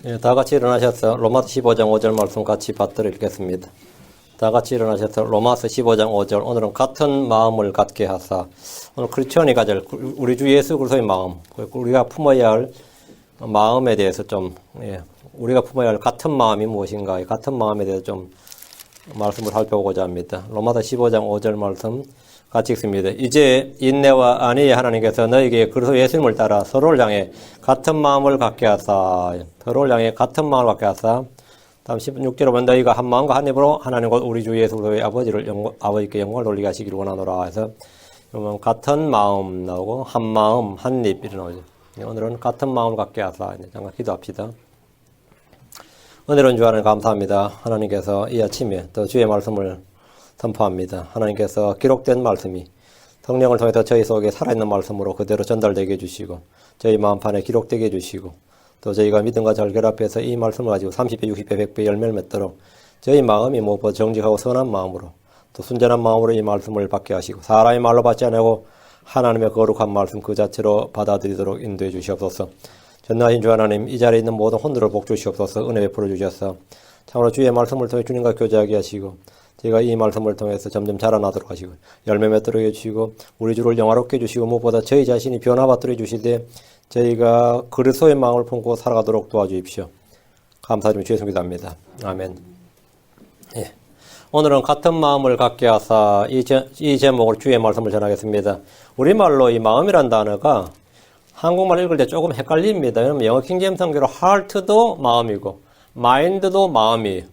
예, 다 같이 일어나셔서 로마서 15장 5절 말씀 같이 받들어 읽겠습니다. 다 같이 일어나셔서 로마서 15장 5절. 오늘은 같은 마음을 갖게 하사. 오늘 크리스천이 가질 우리 주 예수 그리스도의 마음, 우리가 품어야 할 마음에 대해서 좀, 우리가 품어야 할 같은 마음이 무엇인가, 같은 마음에 대해서 좀 말씀을 살펴보고자 합니다. 로마서 15장 5절 말씀 같이 읽습니다. 이제 인내와 안위의 하나님께서 너에게 그리스도 예수님을 따라 서로를 향해 같은 마음을 갖게 하사, 서로를 향해 같은 마음을 갖게 하사. 다음 16절에 보면 너희가 한 마음과 한 입으로 하나님 곧 우리 주 예수 그리스도의 아버지께 영광을 돌리게 하시기를 원하노라 해서 그러면 같은 마음 나오고 한 마음 한 입 이런 나오죠. 오늘은 같은 마음을 갖게 하사. 잠깐 기도합시다. 은혜로운 주 하나님 감사합니다. 하나님께서 이 아침에 또 주의 말씀을 선포합니다. 하나님께서 기록된 말씀이 성령을 통해서 저희 속에 살아있는 말씀으로 그대로 전달되게 해주시고 저희 마음판에 기록되게 해주시고 또 저희가 믿음과 잘 결합해서 이 말씀을 가지고 30배, 60배, 100배 열매를 맺도록 저희 마음이 무엇보다 정직하고 선한 마음으로 또 순전한 마음으로 이 말씀을 받게 하시고 사람의 말로 받지 않고 하나님의 거룩한 말씀 그 자체로 받아들이도록 인도해 주시옵소서. 전능하신 주 하나님, 이 자리에 있는 모든 혼들을 복 주시옵소서. 은혜 베풀어 주셔서 참으로 주의 말씀을 통해 주님과 교제하게 하시고 제가 이 말씀을 통해서 점점 자라나도록 하시고 열매 맺도록 해주시고 우리 주를 영화롭게 해주시고 무엇보다 저희 자신이 변화받도록 해주시되 저희가 그리스도의 마음을 품고 살아가도록 도와주십시오. 감사드리며 주의 성기도 합니다. 아멘. 예. 오늘은 같은 마음을 갖게 하사 이 제목으로 주의 말씀을 전하겠습니다. 우리말로 이 마음이란 단어가 한국말 읽을 때 조금 헷갈립니다. 왜냐하면 영어 킹제임스 성경으로 heart도 마음이고 mind도 마음이에요.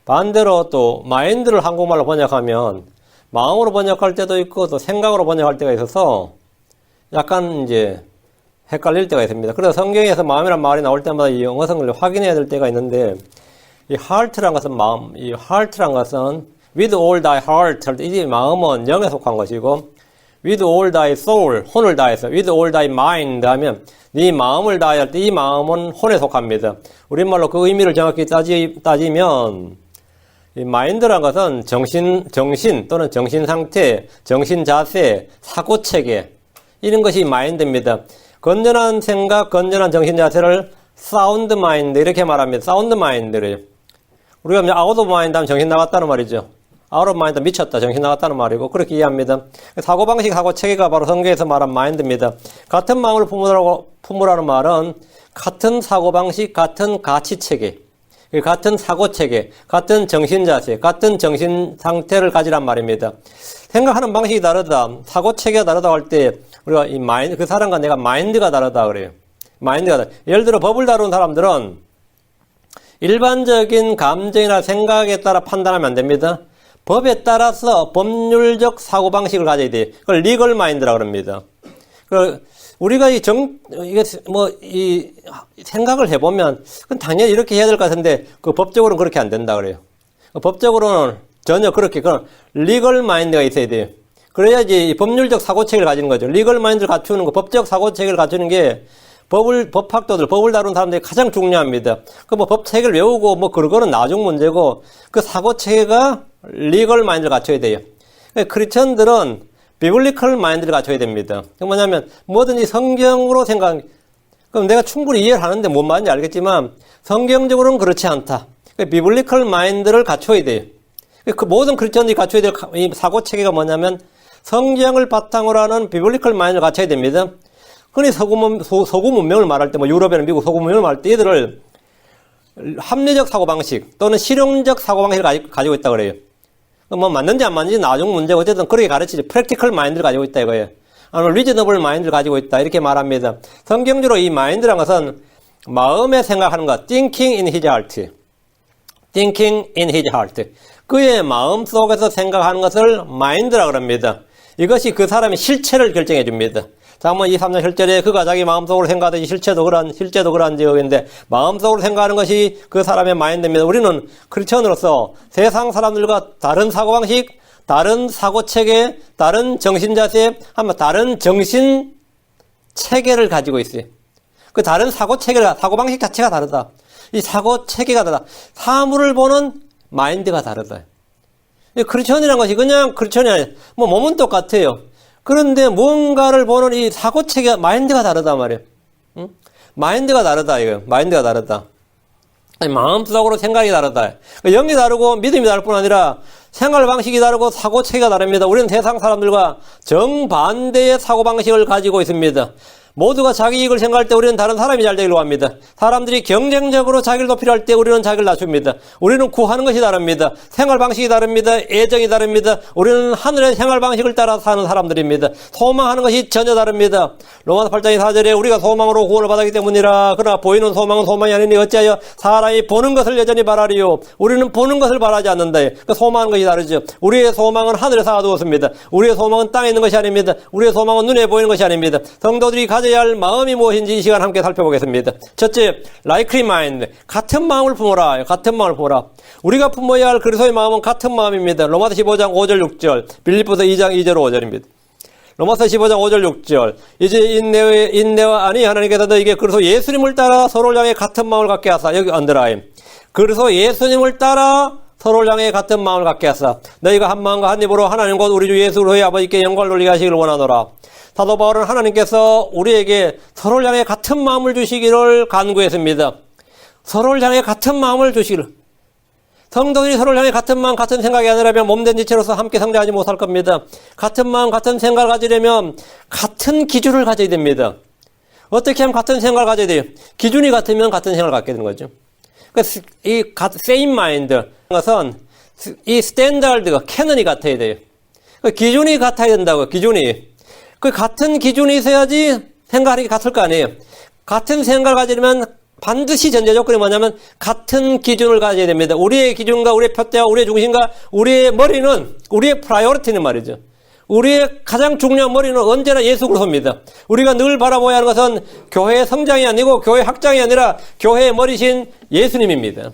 반대로 또 마인드를 한국말로 번역하면 마음으로 번역할 때도 있고 또 생각으로 번역할 때가 있어서 약간 이제 헷갈릴 때가 있습니다. 그래서 성경에서 마음이란 말이 나올 때마다 이 영어 성경을 확인해야 될 때가 있는데 이 heart란 것은 마음, 이 heart란 것은 with all thy heart 할 때 이 마음은 영에 속한 것이고 with all thy soul, 혼을 다해서 with all thy mind 하면 네 마음을 다해 할 때 이 마음은 혼에 속합니다. 우리말로 그 의미를 정확히 따지면 이 마인드란 것은 정신 또는 정신 상태, 정신 자세, 사고 체계 이런 것이 마인드입니다. 건전한 생각, 건전한 정신 자세를 사운드 마인드 이렇게 말합니다. 사운드 마인드를 우리가 이제 아웃 오브 마인드 하면 정신 나갔다는 말이죠. 아웃 오브 마인드 미쳤다, 정신 나갔다는 말이고 그렇게 이해합니다. 사고 방식, 사고 체계가 바로 성경에서 말한 마인드입니다. 같은 마음을 품으라는 말은 같은 사고 방식, 같은 가치 체계. 같은 사고 체계, 같은 정신 자세, 같은 정신 상태를 가지란 말입니다. 생각하는 방식이 다르다, 사고 체계가 다르다 할 때 우리가 이 마인드, 그 사람과 내가 마인드가 다르다 그래요. 마인드가 다르다. 예를 들어 법을 다루는 사람들은 일반적인 감정이나 생각에 따라 판단하면 안 됩니다. 법에 따라서 법률적 사고 방식을 가져야 돼요. 그걸 리걸 마인드라고 합니다. 우리가 생각을 해보면, 그건 당연히 이렇게 해야 될 것 같은데, 법적으로는 그렇게 안 된다 그래요. 법적으로는 전혀 그렇게, 그건 리걸 마인드가 있어야 돼요. 그래야지 법률적 사고체계를 가지는 거죠. 리걸 마인드를 갖추는 거, 법적 사고체계를 갖추는 게 법학도들, 법을 다루는 사람들이 가장 중요합니다. 법체계를 외우고 그거는 나중 문제고, 그 사고체계가 리걸 마인드를 갖춰야 돼요. 크리스천들은 비블리컬 마인드를 갖춰야 됩니다. 뭐냐면 뭐든지 성경으로 그럼 내가 충분히 이해를 하는데 뭔 말인지 알겠지만 성경적으로는 그렇지 않다. 비블리컬 마인드를 갖춰야 돼요. 그 모든 크리스천들이 갖춰야 될 이 사고체계가 뭐냐면 성경을 바탕으로 하는 비블리컬 마인드를 갖춰야 됩니다. 흔히 서구 문명을 말할 때 유럽이나 미국 서구 문명을 말할 때 얘들을 합리적 사고방식 또는 실용적 사고방식을 가지고 있다 그래요. 맞는지 안 맞는지 나중 문제고 어쨌든 그렇게 가르치지. 프랙티컬 마인드를 가지고 있다 이거예요. 아니면 리저너블 마인드를 가지고 있다 이렇게 말합니다. 성경적으로 이 마인드라는 것은 마음에 생각하는 것. thinking in his heart. thinking in his heart. 그의 마음 속에서 생각하는 것을 마인드라고 합니다. 이것이 그 사람의 실체를 결정해 줍니다. 잠언 23장 7절에 그가 자기 마음속으로 생각하듯이 실제도 그러한 지역인데 마음속으로 생각하는 것이 그 사람의 마인드입니다. 우리는 크리스천으로서 세상 사람들과 다른 사고방식, 다른 사고체계, 다른 정신자세, 다른 정신체계를 가지고 있어요. 그 다른 사고방식 자체가 다르다. 이 사고체계가 다르다. 사물을 보는 마인드가 다르다. 크리스천이라는 것이 그냥 크리스천이 아니에요. 몸은 똑같아요. 그런데 뭔가를 보는 이 사고체계, 마인드가 다르단 말이에요. 응? 마인드가 다르다, 이거. 마인드가 다르다. 아니, 마음속으로 생각이 다르다. 영이 다르고 믿음이 다를 뿐 아니라 생활 방식이 다르고 사고 체계가 다릅니다. 우리는 세상 사람들과 정반대의 사고 방식을 가지고 있습니다. 모두가 자기 이익을 생각할 때 우리는 다른 사람이 잘 되기로 합니다. 사람들이 경쟁적으로 자기를 높이려 때 우리는 자기를 낮춥니다. 우리는 구하는 것이 다릅니다. 생활 방식이 다릅니다. 애정이 다릅니다. 우리는 하늘의 생활 방식을 따라 사는 사람들입니다. 소망하는 것이 전혀 다릅니다. 로마서 8장 4절에 우리가 소망으로 구원을 받았기 때문이라. 그러나 보이는 소망은 소망이 아니니 어찌하여 사람이 보는 것을 여전히 바라리요. 우리는 보는 것을 바라지 않는다. 그 소망하는 것이 다르죠. 우리의 소망은 하늘에 쌓아두었습니다. 우리의 소망은 땅에 있는 것이 아닙니다. 우리의 소망은 눈에 보이는 것이 아닙니다. 성도들이 가져야 할 마음이 무엇인지 이 시간 함께 살펴보겠습니다. 첫째, like mind. 같은 마음을 품어라. 같은 마음을 품어라. 우리가 품어야 할 그리스도의 마음은 같은 마음입니다. 로마서 15장 5절 6절, 빌립보서 2장 2절 5절입니다. 로마서 15장 5절 6절. 이제 인내와 아니 하나님께서 너에게 그리스도 예수님을 따라 서로를 향해 같은 마음을 갖게 하사. 여기 언더라인. 그리스도 예수님을 따라 서로를 향해 같은 마음을 갖게 하사. 너희가 한 마음과 한 입으로 하나님 곧 우리 주 예수 그리스도의 아버지께 영광을 돌리게 하시기를 원하노라. 사도 바울은 하나님께서 우리에게 서로를 향해 같은 마음을 주시기를 간구했습니다. 서로를 향해 같은 마음을 주시기를. 성도들이 서로를 향해 같은 마음, 같은 생각이 아니라면 몸된 지체로서 함께 성장하지 못할 겁니다. 같은 마음, 같은 생각을 가지려면 같은 기준을 가져야 됩니다. 어떻게 하면 같은 생각을 가져야 돼요? 기준이 같으면 같은 생각을 갖게 되는 거죠. 이 same mind 것은 이 스탠다드가 캐논이 같아야 돼요. 기준이 같아야 된다고. 기준이. 그 같은 기준이 있어야지 생각하는 게 같을 거 아니에요. 같은 생각을 가지려면 반드시 전제 조건이 뭐냐면 같은 기준을 가져야 됩니다. 우리의 기준과 우리의 표대와 우리의 중심과 우리의 머리는 우리의 프라이어리티는 말이죠. 우리의 가장 중요한 머리는 언제나 예수 그리스도입니다. 우리가 늘 바라봐야 하는 것은 교회의 성장이 아니고 교회 확장이 아니라 교회의 머리신 예수님입니다.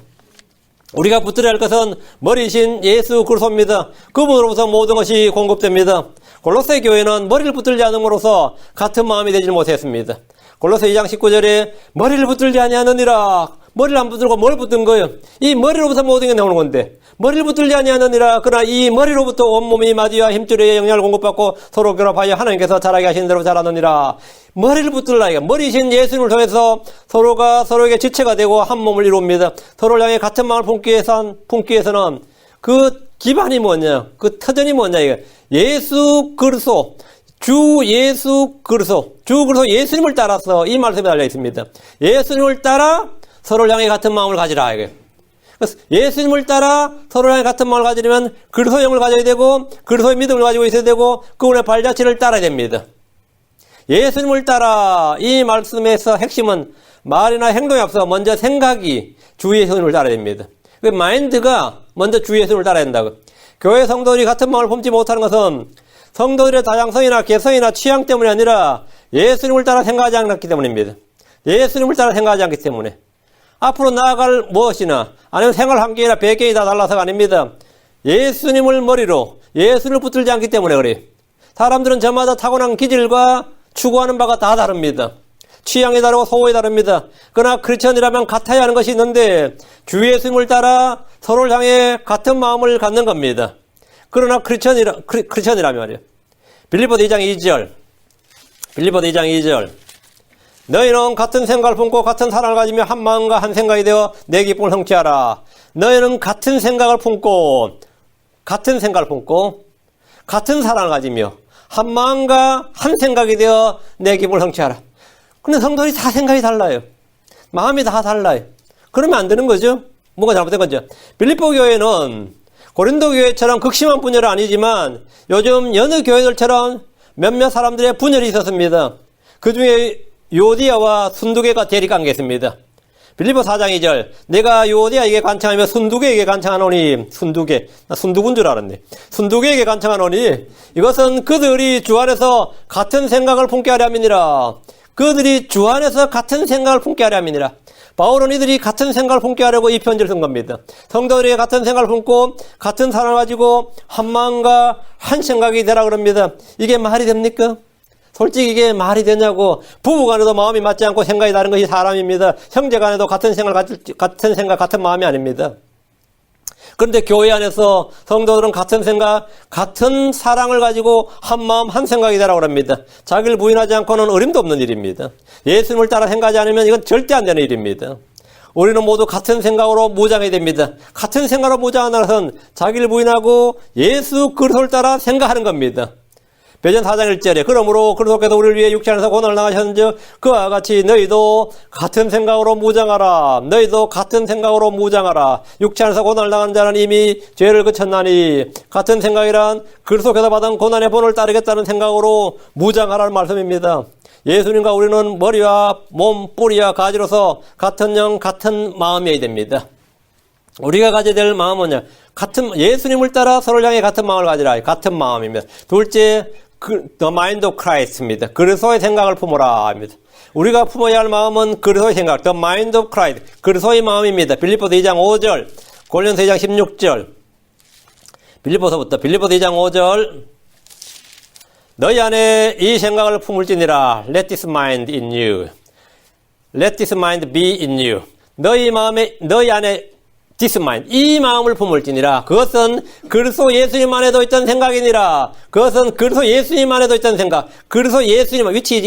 우리가 붙들어야 할 것은 머리신 예수 그리스도입니다. 그분으로부터 모든 것이 공급됩니다. 골로새 교회는 머리를 붙들지 않음으로써 같은 마음이 되지 못했습니다. 골로새 2장 19절에 머리를 붙들지 아니하느니라. 머리를 안 붙들고 뭘 붙든 거예요? 이 머리로부터 모든 게 나오는 건데 머리를 붙들지 아니하느니라. 그러나 이 머리로부터 온몸이 마디와 힘줄의 영향을 공급받고 서로 결합하여 하나님께서 자라게 하신 대로 자라느니라. 머리를 붙들라. 이거 머리신 예수님을 통해서 서로가 서로에게 지체가 되고 한 몸을 이룹니다. 서로를 향해 같은 마음을 품기 위해서는 그 기반이 뭐냐? 그 터전이 뭐냐? 이거 예수 그리스도, 주 예수 그리스도, 주 그리스도 예수님을 따라서 이 말씀에 달려 있습니다. 예수님을 따라 서로를 향해 같은 마음을 가지라. 이게. 그래서 예수님을 따라 서로를 향해 같은 마음을 가지려면 그리스도의 영을 가져야 되고 그리스도의 믿음을 가지고 있어야 되고 그분의 발자취를 따라야 됩니다. 예수님을 따라 이 말씀에서 핵심은 말이나 행동이 앞서 먼저 생각이 주 예수님을 따라야 됩니다. 그 마인드가 먼저 주 예수님을 따라야 된다고. 교회 성도들이 같은 마음을 품지 못하는 것은 성도들의 다양성이나 개성이나 취향 때문이 아니라 예수님을 따라 생각하지 않기 때문입니다. 예수님을 따라 생각하지 않기 때문에. 앞으로 나아갈 무엇이나 아니면 생활 환경이나 배경이 다 달라서가 아닙니다. 예수님을 머리로 예수를 붙들지 않기 때문에 그래요. 사람들은 저마다 타고난 기질과 추구하는 바가 다 다릅니다. 취향이 다르고 소원이 다릅니다. 그러나 크리스천이라면 같아야 하는 것이 있는데 주 예수님을 따라 서로를 향해 같은 마음을 갖는 겁니다. 그러나 크리스천이라면 말이에요. 빌립보서 2장 2절. 빌립보서 2장 2절. 너희는 같은 생각을 품고 같은 사랑을 가지며 한 마음과 한 생각이 되어 내 기쁨을 성취하라. 너희는 같은 생각을 품고 같은 사랑을 가지며 한 마음과 한 생각이 되어 내 기쁨을 성취하라. 근데 성도들이 다 생각이 달라요. 마음이 다 달라요. 그러면 안 되는 거죠. 뭐가 잘못된 거죠. 빌립보 교회는 고린도 교회처럼 극심한 분열은 아니지만 요즘 여느 교회들처럼 몇몇 사람들의 분열이 있었습니다. 그 중에 요디아와 순두개가 대립관계했습니다. 빌립보 4장 2절. 내가 요디아에게 간청하며 순두개에게 간청하노니. 순두개. 나 순두군 줄 알았네. 순두개에게 간청하노니. 이것은 그들이 주 안에서 같은 생각을 품게 하려 함이니라. 그들이 주 안에서 같은 생각을 품게 하려 함이니라. 바울은 이들이 같은 생각을 품게 하려고 이 편지를 쓴 겁니다. 성도들이 같은 생각을 품고 같은 사랑을 가지고 한 마음과 한 생각이 되라 그럽니다. 이게 말이 됩니까? 솔직히 이게 말이 되냐고. 부부간에도 마음이 맞지 않고 생각이 다른 것이 사람입니다. 형제간에도 같은 생각, 같은 마음이 아닙니다. 그런데 교회 안에서 성도들은 같은 생각, 같은 사랑을 가지고 한 마음, 한 생각이 되라고 합니다. 자기를 부인하지 않고는 어림도 없는 일입니다. 예수님을 따라 생각하지 않으면 이건 절대 안 되는 일입니다. 우리는 모두 같은 생각으로 무장해야 됩니다. 같은 생각으로 무장하는 것은 자기를 부인하고 예수 그리스도를 따라 생각하는 겁니다. 베드로 4장 1절에 그러므로 그리스도께서 우리를 위해 육체 안에서 고난을 당하셨는즉 그와 같이 너희도 같은 생각으로 무장하라. 너희도 같은 생각으로 무장하라. 육체 안에서 고난을 당하는 자는 이미 죄를 그쳤나니 같은 생각이란 그리스도께서 받은 고난의 본을 따르겠다는 생각으로 무장하라는 말씀입니다. 예수님과 우리는 머리와 몸, 뿌리와 가지로서 같은 영, 같은 마음이어야 됩니다. 우리가 가져야 될 마음은 같은 예수님을 따라 서로를 향해 같은 마음을 가지라. 같은 마음입니다. 둘째, The mind of Christ입니다. 그리스도의 생각을 품어라 합니다. 우리가 품어야 할 마음은 그리스도의 생각, The mind of Christ, 그리스도의 마음입니다. 빌립보서 2장 5절, 골로새 2장 16절, 빌립보서 2장 5절, 너희 안에 이 생각을 품을지니라. Let this mind in you. Let this mind be in you. 너희 안에 this mind, 이 마음을 품을지니라. 그것은 그리스도 예수님 안에도 있던 생각이니라. 그것은 그리스도 예수님 안에도 있던 생각. 그리스도 예수님, which is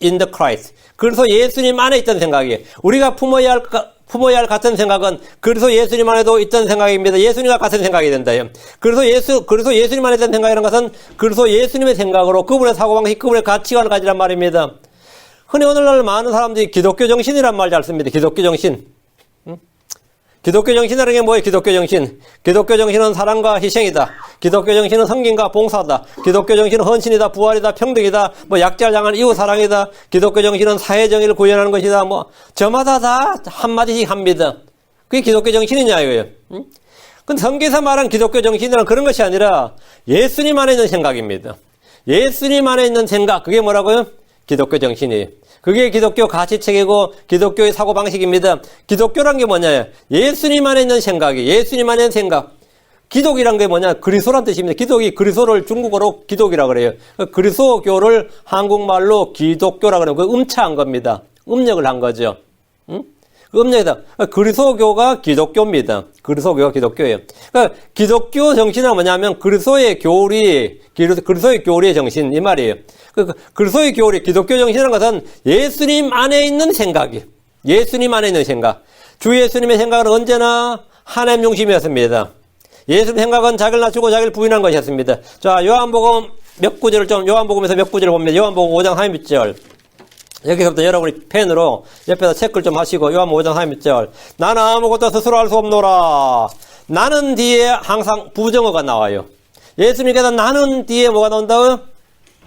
in the Christ. 그리스도 예수님 안에 있던 생각이에요. 우리가 품어야 할 같은 생각은 그리스도 예수님 안에도 있던 생각입니다. 예수님과 같은 생각이 된다. 그리스도 예수님 안에 있던 생각이라는 것은 그리스도 예수님의 생각으로 그분의 사고방식, 그분의 가치관을 가지란 말입니다. 흔히 오늘날 많은 사람들이 기독교 정신이란 말 잘 씁니다. 기독교 정신. 기독교 정신이라는 게 뭐예요? 기독교 정신. 기독교 정신은 사랑과 희생이다. 기독교 정신은 섬김과 봉사다. 기독교 정신은 헌신이다, 부활이다, 평등이다, 약자를 향한 이웃 사랑이다. 기독교 정신은 사회 정의를 구현하는 것이다. 저마다 다 한마디씩 합니다. 그게 기독교 정신이냐 이거예요. 근데 성경에서 말한 기독교 정신이란 그런 것이 아니라 예수님 안에 있는 생각입니다. 예수님 안에 있는 생각, 그게 뭐라고요? 기독교 정신이에요. 그게 기독교 가치체계고 기독교의 사고방식입니다. 기독교란 게 뭐냐? 예수님 안에 있는 생각이, 예수님 안에 있는 생각. 기독이란 게 뭐냐? 그리스도란 뜻입니다. 기독이 그리스도를 중국어로 기독이라 그래요. 그리스도교를 한국말로 기독교라 그래요. 그 음차한 겁니다. 음력을 한 거죠. 음력이다. 그리스도교가 기독교입니다. 그리스도교가 기독교예요. 그러니까 기독교 정신은 뭐냐면 그리스도의 교리, 그리스도의 교리의 정신 이 말이에요. 그리스도의 교리, 기독교 정신이라는 것은 예수님 안에 있는 생각이, 예수님 안에 있는 생각. 주 예수님의 생각은 언제나 하나님 중심이었습니다. 예수님의 생각은 자기를 낮추고 자기를 부인한 것이었습니다. 자, 요한복음 몇 구절을 요한복음에서 몇 구절을 봅니다. 요한복음 5장 31절. 여기서부터 여러분이 펜으로 옆에다 체크를 좀 하시고 요한복음 5장 31절. 나는 아무것도 스스로 할 수 없노라. 나는 뒤에 항상 부정어가 나와요. 예수님께서 나는 뒤에 뭐가 나온다고요?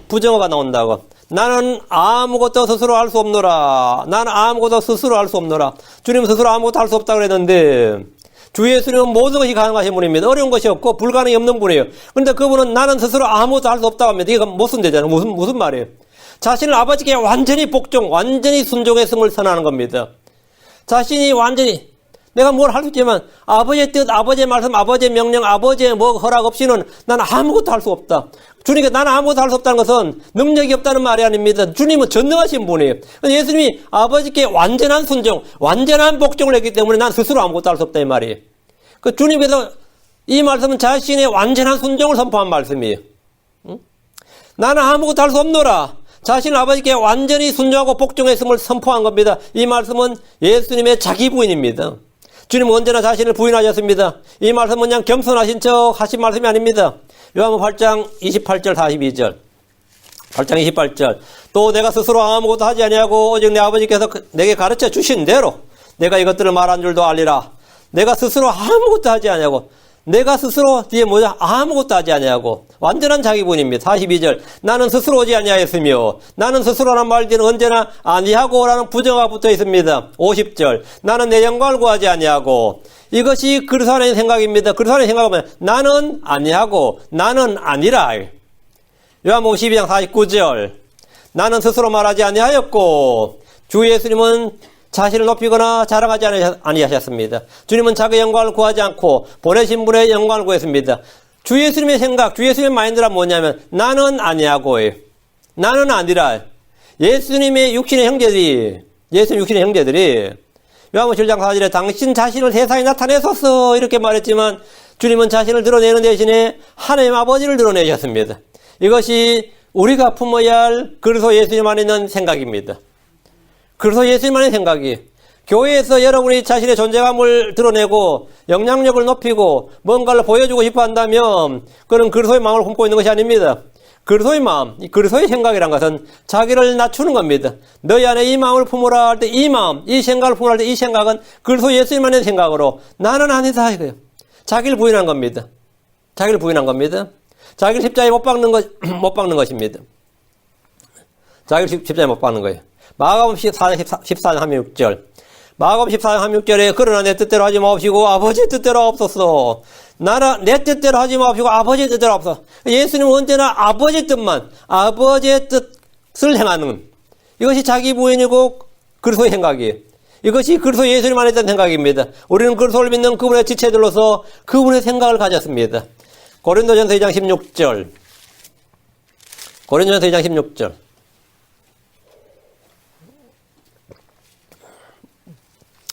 부정어가 나온다고. 나는 아무것도 스스로 할 수 없노라. 나는 아무것도 스스로 할 수 없노라. 주님 스스로 아무것도 할 수 없다고 그랬는데 주 예수님은 모든 것이 가능하신 분입니다. 어려운 것이 없고 불가능이 없는 분이에요. 그런데 그분은 나는 스스로 아무것도 할 수 없다고 합니다. 이게 무슨 되잖아요. 무슨 말이에요? 자신을 아버지께 완전히 복종, 완전히 순종했음을 선언하는 겁니다. 자신이 완전히 내가 뭘 할 수 있지만 아버지의 뜻, 아버지의 말씀, 아버지의 명령, 아버지의 허락 없이는 나는 아무것도 할 수 없다. 주님께 나는 아무것도 할 수 없다는 것은 능력이 없다는 말이 아닙니다. 주님은 전능하신 분이에요. 예수님이 아버지께 완전한 순종, 완전한 복종을 했기 때문에 난 스스로 아무것도 할 수 없다 이 말이에요. 주님께서 이 말씀은 자신의 완전한 순종을 선포한 말씀이에요. 나는 아무것도 할 수 없노라. 자신을 아버지께 완전히 순종하고 복종했음을 선포한 겁니다. 이 말씀은 예수님의 자기 부인입니다. 주님은 언제나 자신을 부인하셨습니다. 이 말씀은 그냥 겸손하신 척 하신 말씀이 아닙니다. 요한복음 8장 28절 42절. 8장 28절. 또 내가 스스로 아무것도 하지 아니하고 오직 내 아버지께서 내게 가르쳐 주신 대로 내가 이것들을 말한 줄도 알리라. 내가 스스로 아무것도 하지 아니하고 내가 스스로 뒤에 뭐냐? 아무것도 하지 아니하고 완전한 자기분입니다. 42절. 나는 스스로 오지 아니하였으며 나는 스스로라는 말 뒤에는 언제나 아니하고라는 부정어가 붙어 있습니다. 50절. 나는 내 영광을 구하지 아니하고 이것이 그리스도 안의 생각입니다. 그리스도 안의 생각은 뭐냐? 나는 아니하고 나는 아니라. 요한복음 12장 49절. 나는 스스로 말하지 아니하였고 주 예수님은 자신을 높이거나 자랑하지 아니하셨습니다. 주님은 자기 영광을 구하지 않고 보내신 분의 영광을 구했습니다. 주 예수님의 생각, 주 예수님의 마인드란 뭐냐면 나는 아니하고예요. 나는 아니라. 예수님의 육신의 형제들이 요한복음 7장 4절에 당신 자신을 세상에 나타내소서 이렇게 말했지만 주님은 자신을 드러내는 대신에 하나님 아버지를 드러내셨습니다. 이것이 우리가 품어야 할 그리스도 예수님 안에 있는 생각입니다. 그래서 예수님만의 생각이 교회에서 여러분이 자신의 존재감을 드러내고 영향력을 높이고 뭔가를 보여주고 싶어 한다면 그런 그리스도의 마음을 품고 있는 것이 아닙니다. 그리스도의 마음, 이 그리스도의 생각이란 것은 자기를 낮추는 겁니다. 너희 안에 이 마음을 품으라 할 때 이 마음, 이 생각을 품으라 할 때 이 생각은 그리스도 예수님만의 생각으로 나는 아니다 이거예요. 자기를 부인한 겁니다. 자기를 부인한 겁니다. 자기를 십자가에 못 박는 것입니다. 자기를 십자가에 못 박는 거예요. 마가복음 14장 16절. 마가복음 14장 16절에 그러나 내 뜻대로 하지 마옵시고 아버지의 뜻대로 하옵소서. 내 뜻대로 하지 마옵시고 아버지의 뜻대로 하옵소서. 예수님은 언제나 아버지의 뜻만, 아버지의 뜻을 행하는, 이것이 자기 부인이고 그리스도의 생각이에요. 이것이 그리스도 예수님 안에 있던 생각입니다. 우리는 그리스도를 믿는 그분의 지체들로서 그분의 생각을 가졌습니다. 고린도전서 2장 16절. 고린도전서 2장 16절.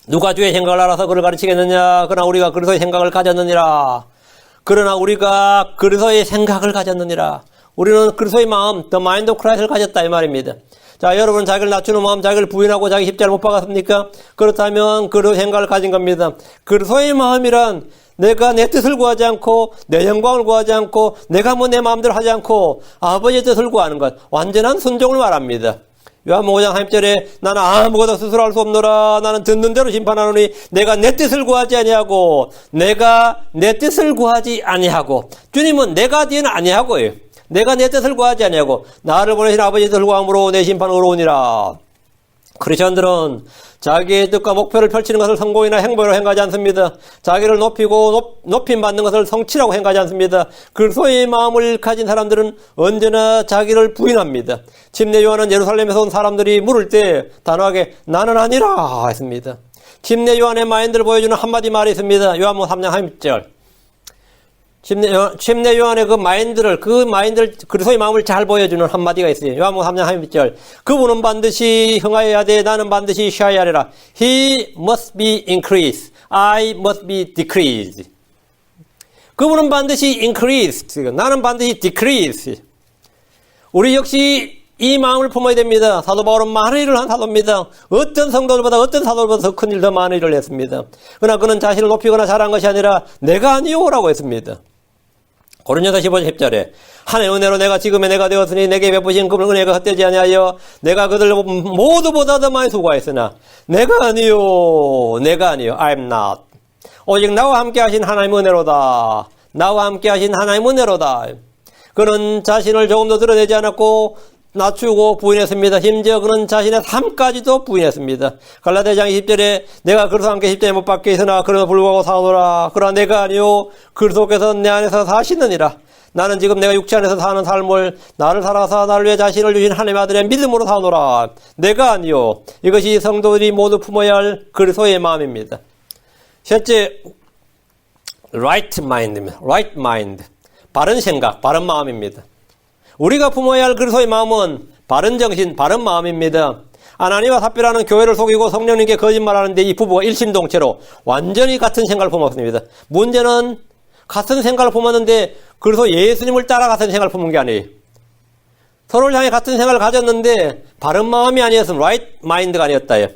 누가 주의 생각을 알아서 그를 가르치겠느냐? 그러나 우리가 그리스도의 생각을 가졌느니라. 그러나 우리가 그리스도의 생각을 가졌느니라. 우리는 그리스도의 마음, the mind of Christ를 가졌다 이 말입니다. 자, 여러분 자기를 낮추는 마음, 자기를 부인하고 자기 십자가를 못 박았습니까? 그렇다면 그리스도의 생각을 가진 겁니다. 그리스도의 마음이란 내가 내 뜻을 구하지 않고 내 영광을 구하지 않고 내가 뭐 내 마음대로 하지 않고 아버지의 뜻을 구하는 것, 완전한 순종을 말합니다. 요한복음 5장 3절에 나는 아무것도 스스로 할 수 없노라. 나는 듣는 대로 심판하노니 내가 내 뜻을 구하지 아니하고 내가 내 뜻을 구하지 아니하고 주님은 내가 뒤에는 아니하고요. 내가 내 뜻을 구하지 아니하고 나를 보내신 아버지의 뜻을 구함으로 내 심판은 의로우니라. 크리스천들은 자기의 뜻과 목표를 펼치는 것을 성공이나 행보로 행하지 않습니다. 자기를 높이고 높임받는 것을 성취라고 행하지 않습니다. 그리스도의 마음을 가진 사람들은 언제나 자기를 부인합니다. 침례 요한은 예루살렘에서 온 사람들이 물을 때 단호하게 나는 아니라 했습니다. 침례 요한의 마인드를 보여주는 한마디 말이 있습니다. 요한복음 3장 30절. 침례 요한의 그 마인드를 그리스도의 마음을 잘 보여주는 한마디가 있어요. 요한복음 3장 30절. 그분은 반드시 흥하여야 돼. 나는 반드시 쉬어야 하리라. He must be increased. I must be decreased. 그분은 반드시 increased. 나는 반드시 decreased. 우리 역시 이 마음을 품어야 됩니다. 사도 바울은 많은 일을 한 사도입니다. 어떤 사도보다 더 큰 일, 더 많은 일을 했습니다. 그러나 그는 자신을 높이거나 잘한 것이 아니라 내가 아니오라고 했습니다. 고린도서 15장 10절에 하나님의 은혜로 내가 지금의 내가 되었으니 내게 베푸신 그 은혜가 헛되지 아니하여 내가 그들 모두보다 더 많이 수고하였으나 내가 아니요 I'm not. 오직 나와 함께 하신 하나님의 은혜로다. 나와 함께 하신 하나님의 은혜로다. 그는 자신을 조금도 드러내지 않았고 낮추고 부인했습니다. 심지어 그는 자신의 삶까지도 부인했습니다. 갈라디아장 20절에 내가 그리스도와 함께 십자가에 못 박혀 있으나 그러나 불구하고 사노라. 그러나 내가 아니요 그리스도께서 내 안에서 사시느니라. 나는 지금 내가 육체 안에서 사는 삶을 나를 살아서 나를 위해 자신을 주신 하나님의 아들의 믿음으로 사노라. 내가 아니요. 이것이 성도들이 모두 품어야 할 그리스도의 마음입니다. 셋째, right mind입니다. right mind. 바른 생각, 바른 마음입니다. 우리가 품어야 할 그리스도의 마음은 바른 정신, 바른 마음입니다. 아나니와 삽비라는 교회를 속이고 성령님께 거짓말하는데 이 부부가 일심동체로 완전히 같은 생각을 품었습니다. 문제는 같은 생각을 품었는데 그래서 예수님을 따라 같은 생각을 품은 게 아니에요. 서로를 향해 같은 생각을 가졌는데 바른 마음이 아니었으면 right mind가 아니었다요.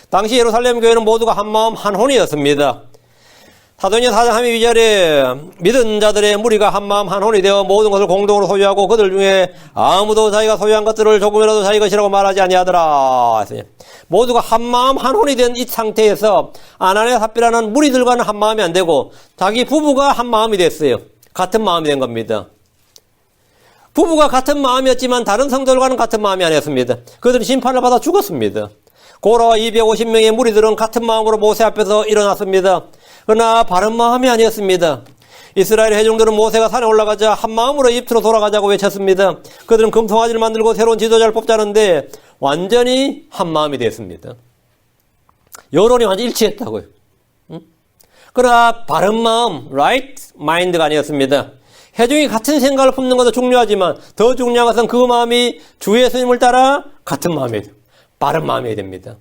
당시 예루살렘 교회는 모두가 한 마음 한 혼이었습니다. 사도행전 4장 32절에 믿은 자들의 무리가 한 마음 한 혼이 되어 모든 것을 공동으로 소유하고 그들 중에 아무도 자기가 소유한 것들을 조금이라도 자기 것이라고 말하지 아니하더라. 모두가 한 마음 한 혼이 된 이 상태에서 아나니아 삽비라는 무리들과는 한 마음이 안 되고 자기 부부가 한 마음이 됐어요. 같은 마음이 된 겁니다. 부부가 같은 마음이었지만 다른 성도들과는 같은 마음이 아니었습니다. 그들은 심판을 받아 죽었습니다. 고라와 250명의 무리들은 같은 마음으로 모세 앞에서 일어났습니다. 그러나 바른 마음이 아니었습니다. 이스라엘 회중들은 모세가 산에 올라가자 한 마음으로 이집트로 돌아가자고 외쳤습니다. 그들은 금송아지를 만들고 새로운 지도자를 뽑자는데 완전히 한 마음이 됐습니다. 여론이 완전히 일치했다고요. 그러나 바른 마음, right mind가 아니었습니다. 회중이 같은 생각을 품는 것도 중요하지만 더 중요한 것은 그 마음이 주 예수님을 따라 같은 마음이 돼요. 바른 마음이 됩니다.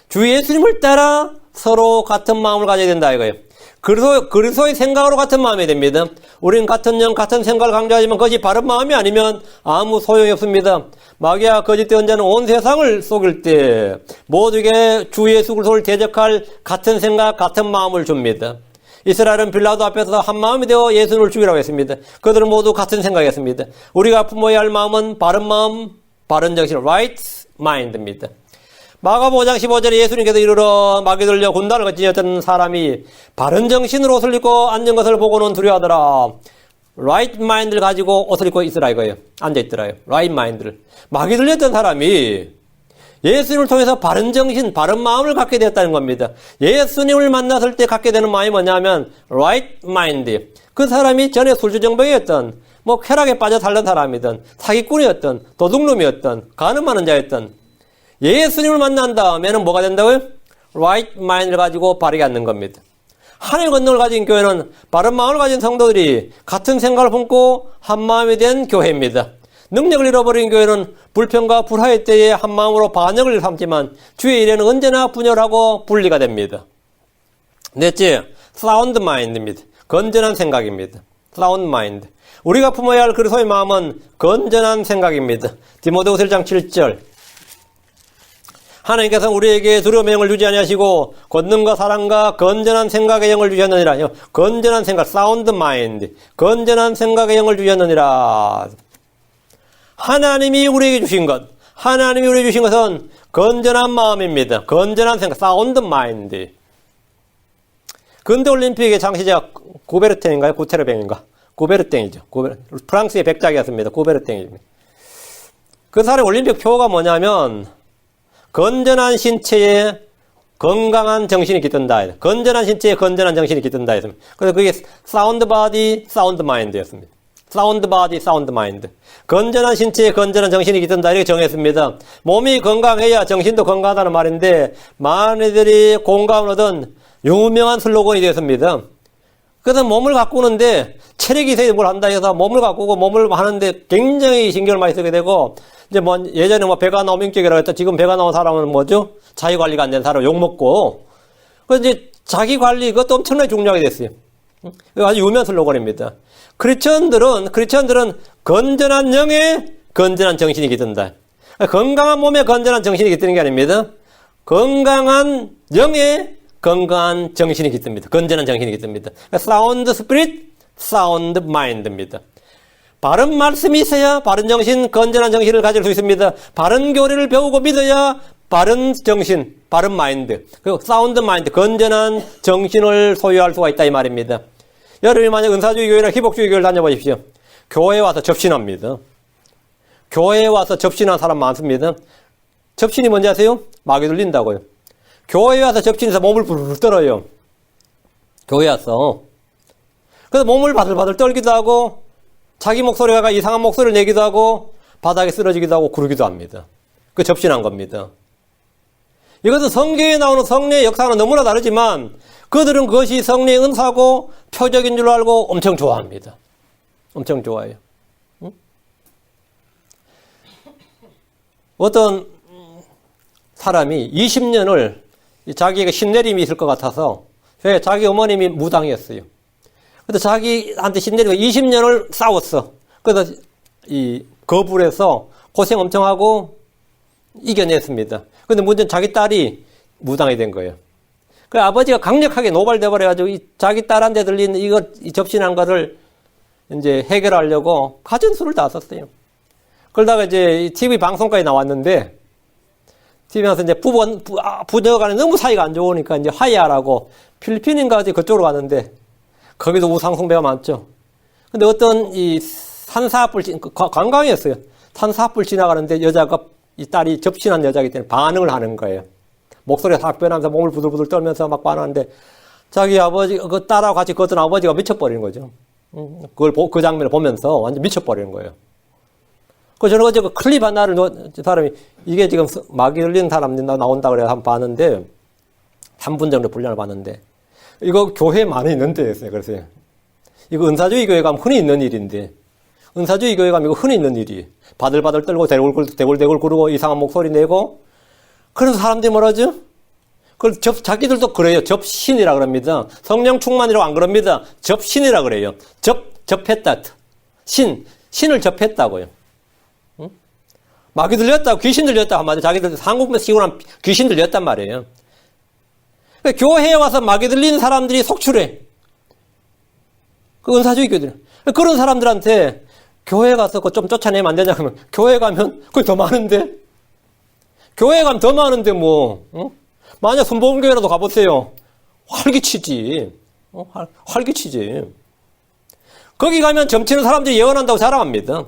주 예수님을 따라 서로 같은 마음을 가져야 된다 이거예요. 그리스도의 생각으로 같은 마음이 됩니다. 우리는 같은 영, 같은 생각을 강조하지만 그것이 바른 마음이 아니면 아무 소용이 없습니다. 마귀와 거짓 대언자는 온 세상을 속일 때 모두에게 주 예수 그리스도를 대적할 같은 생각, 같은 마음을 줍니다. 이스라엘은 빌라도 앞에서 한 마음이 되어 예수를 죽이라고 했습니다. 그들은 모두 같은 생각이었습니다. 우리가 품어야 할 마음은 바른 마음, 바른 정신, right mind입니다. 마가복음 5장 15절에 예수님께서 이르러 마귀 들려 군단을 거치었던 사람이 바른 정신으로 옷을 입고 앉은 것을 보고는 두려워하더라. right mind를 가지고 옷을 입고 있으라 이거예요. 앉아있더라요. right mind를. 마귀 들렸던 사람이 예수님을 통해서 바른 정신, 바른 마음을 갖게 되었다는 겁니다. 예수님을 만났을 때 갖게 되는 마음이 뭐냐면 right mind. 그 사람이 전에 술주정뱅이였던 쾌락에 빠져 살던 사람이든 사기꾼이었던 도둑놈이었던 가늠하는 자였던 예수님을 만난 다음에는 뭐가 된다고요? right mind를 가지고 바르게 앉는 겁니다. 하나님의 권능을 가진 교회는 바른 마음을 가진 성도들이 같은 생각을 품고 한 마음이 된 교회입니다. 능력을 잃어버린 교회는 불평과 불화의 때에 한 마음으로 반역을 삼지만 주의 일에는 언제나 분열하고 분리가 됩니다. 넷째, sound mind입니다. 건전한 생각입니다. sound mind. 우리가 품어야 할 그리스도의 마음은 건전한 생각입니다. 디모데후서 1장 7절. 하나님께서는 우리에게 두려움의 영을 주지 아니하시고 권능과 사랑과 건전한 생각의 영을 주셨느니라. 건전한 생각, sound mind. 건전한 생각의 영을 주셨느니라. 하나님이 우리에게 주신 것, 하나님이 우리에게 주신 것은 건전한 마음입니다. 건전한 생각, sound mind. 근대올림픽의 장시작 고베르텐인가요? 구테르뱅인가? 고베르땡이죠. 프랑스의 백작이었습니다. 고베르땡입니다. 그 사람의 올림픽 표어가 뭐냐면 건전한 신체에 건강한 정신이 깃든다. 건전한 신체에 건전한 정신이 깃든다 했습니다. 그래서 그게 sound body, sound mind였습니다. sound body, sound mind. 건전한 신체에 건전한 정신이 깃든다 이렇게 정했습니다. 몸이 건강해야 정신도 건강하다는 말인데 많은 이들이 공감을 얻은 유명한 슬로건이 되었습니다. 그래서 몸을 가꾸는데 체력이 있어야 뭘 한다 해서 몸을 가꾸고 몸을 하는데 굉장히 신경을 많이 쓰게 되고 이제 예전에 배가 나온 인격이라고 했다. 지금 배가 나온 사람은 뭐죠? 자기 관리가 안 된 사람 욕먹고. 그래서 이제 자기 관리 그것도 엄청나게 중요하게 됐어요. 아주 유명한 슬로건입니다. 크리스천들은 건전한 영에 건전한 정신이 깃든다. 건강한 몸에 건전한 정신이 깃드는 게 아닙니다. 건강한 영에 건강한 정신이 깃듭니다. 건전한 정신이 깃듭니다. sound spirit, sound mind입니다. 바른 말씀이 있어야 바른 정신, 건전한 정신을 가질 수 있습니다. 바른 교리를 배우고 믿어야 바른 정신, 바른 마인드, 그리고 사운드 마인드, 건전한 정신을 소유할 수가 있다 이 말입니다. 여러분이 만약 은사주의 교회나 희복주의 교회를 다녀보십시오. 교회에 와서 접신합니다. 교회에 와서 접신한 사람 많습니다. 접신이 뭔지 아세요? 마귀 들린다고요. 교회에 와서 접신해서 몸을 부르르 떨어요. 교회에 와서. 그래서 몸을 바들바들 떨기도 하고 자기 목소리가 이상한 목소리를 내기도 하고 바닥에 쓰러지기도 하고 구르기도 합니다. 그 접신한 겁니다. 이것은 성경에 나오는 성령의 역사는 너무나 다르지만 그들은 그것이 성령의 은사고 표적인 줄 알고 엄청 좋아합니다. 엄청 좋아해요. 응? 어떤 사람이 20년을 자기에게 신내림이 있을 것 같아서 자기 어머님이 무당이었어요. 그래서 자기한테 신내림이 20년을 싸웠어. 그래서 거부를 해서 고생 엄청 하고 이겨냈습니다. 근데 문제는 자기 딸이 무당이 된 거예요. 그 아버지가 강력하게 노발대발해가지고 자기 딸한테 들린 이 접신한 거를 이제 해결하려고 가전수를 다 썼어요. 그러다가 이제 TV 방송까지 나왔는데, TV 나와서 이제 부녀 간에 너무 사이가 안 좋으니까 이제 화해하라고 필리핀인가 어디 그쪽으로 갔는데, 거기도 우상숭배가 많죠. 근데 어떤 산사불, 관광이었어요. 산사불 지나가는데 이 딸이 접신한 여자이기 때문에 반응을 하는 거예요. 목소리가 싹 변하면서 몸을 부들부들 떨면서 막 반응하는데 자기 아버지, 그 딸하고 같이 걷던 아버지가 미쳐버리는 거죠. 그 장면을 보면서 완전 미쳐버리는 거예요. 그 저는 어제 그 클립 하나를 사람이 이게 지금 마귀 들리는 사람 나온다 그래서 한번 봤는데 3분 정도 분량을 봤는데 이거 교회에 많이 있는데 했어요. 그래서 이거 은사주의 교회 가면 흔히 있는 일인데 은사주의 교회 가면 이거 흔히 있는 일이 바들바들 떨고 대굴대굴 구르고 이상한 목소리 내고 그래서 사람들이 뭐라죠? 자기들도 그래요. 접신이라 그럽니다. 성령 충만이라고 안 그럽니다. 접신이라 그래요. 접했다. 신을 접했다고요. 응? 마귀 들렸다고, 귀신 들렸다고 한마디 자기들 한국말 시고 나면 귀신 들렸단 말이에요. 그러니까 교회에 와서 마귀 들린 사람들이 속출해. 그 은사주의교들. 그런 사람들한테 교회 가서 그거 좀 쫓아내면 안 되냐 그러면 교회 가면 그게 더 많은데? 교회 가면 더 많은데 뭐, 어? 만약 순복음교회라도 가보세요. 활기치지. 활기치지. 거기 가면 점치는 사람들이 예언한다고 자랑합니다.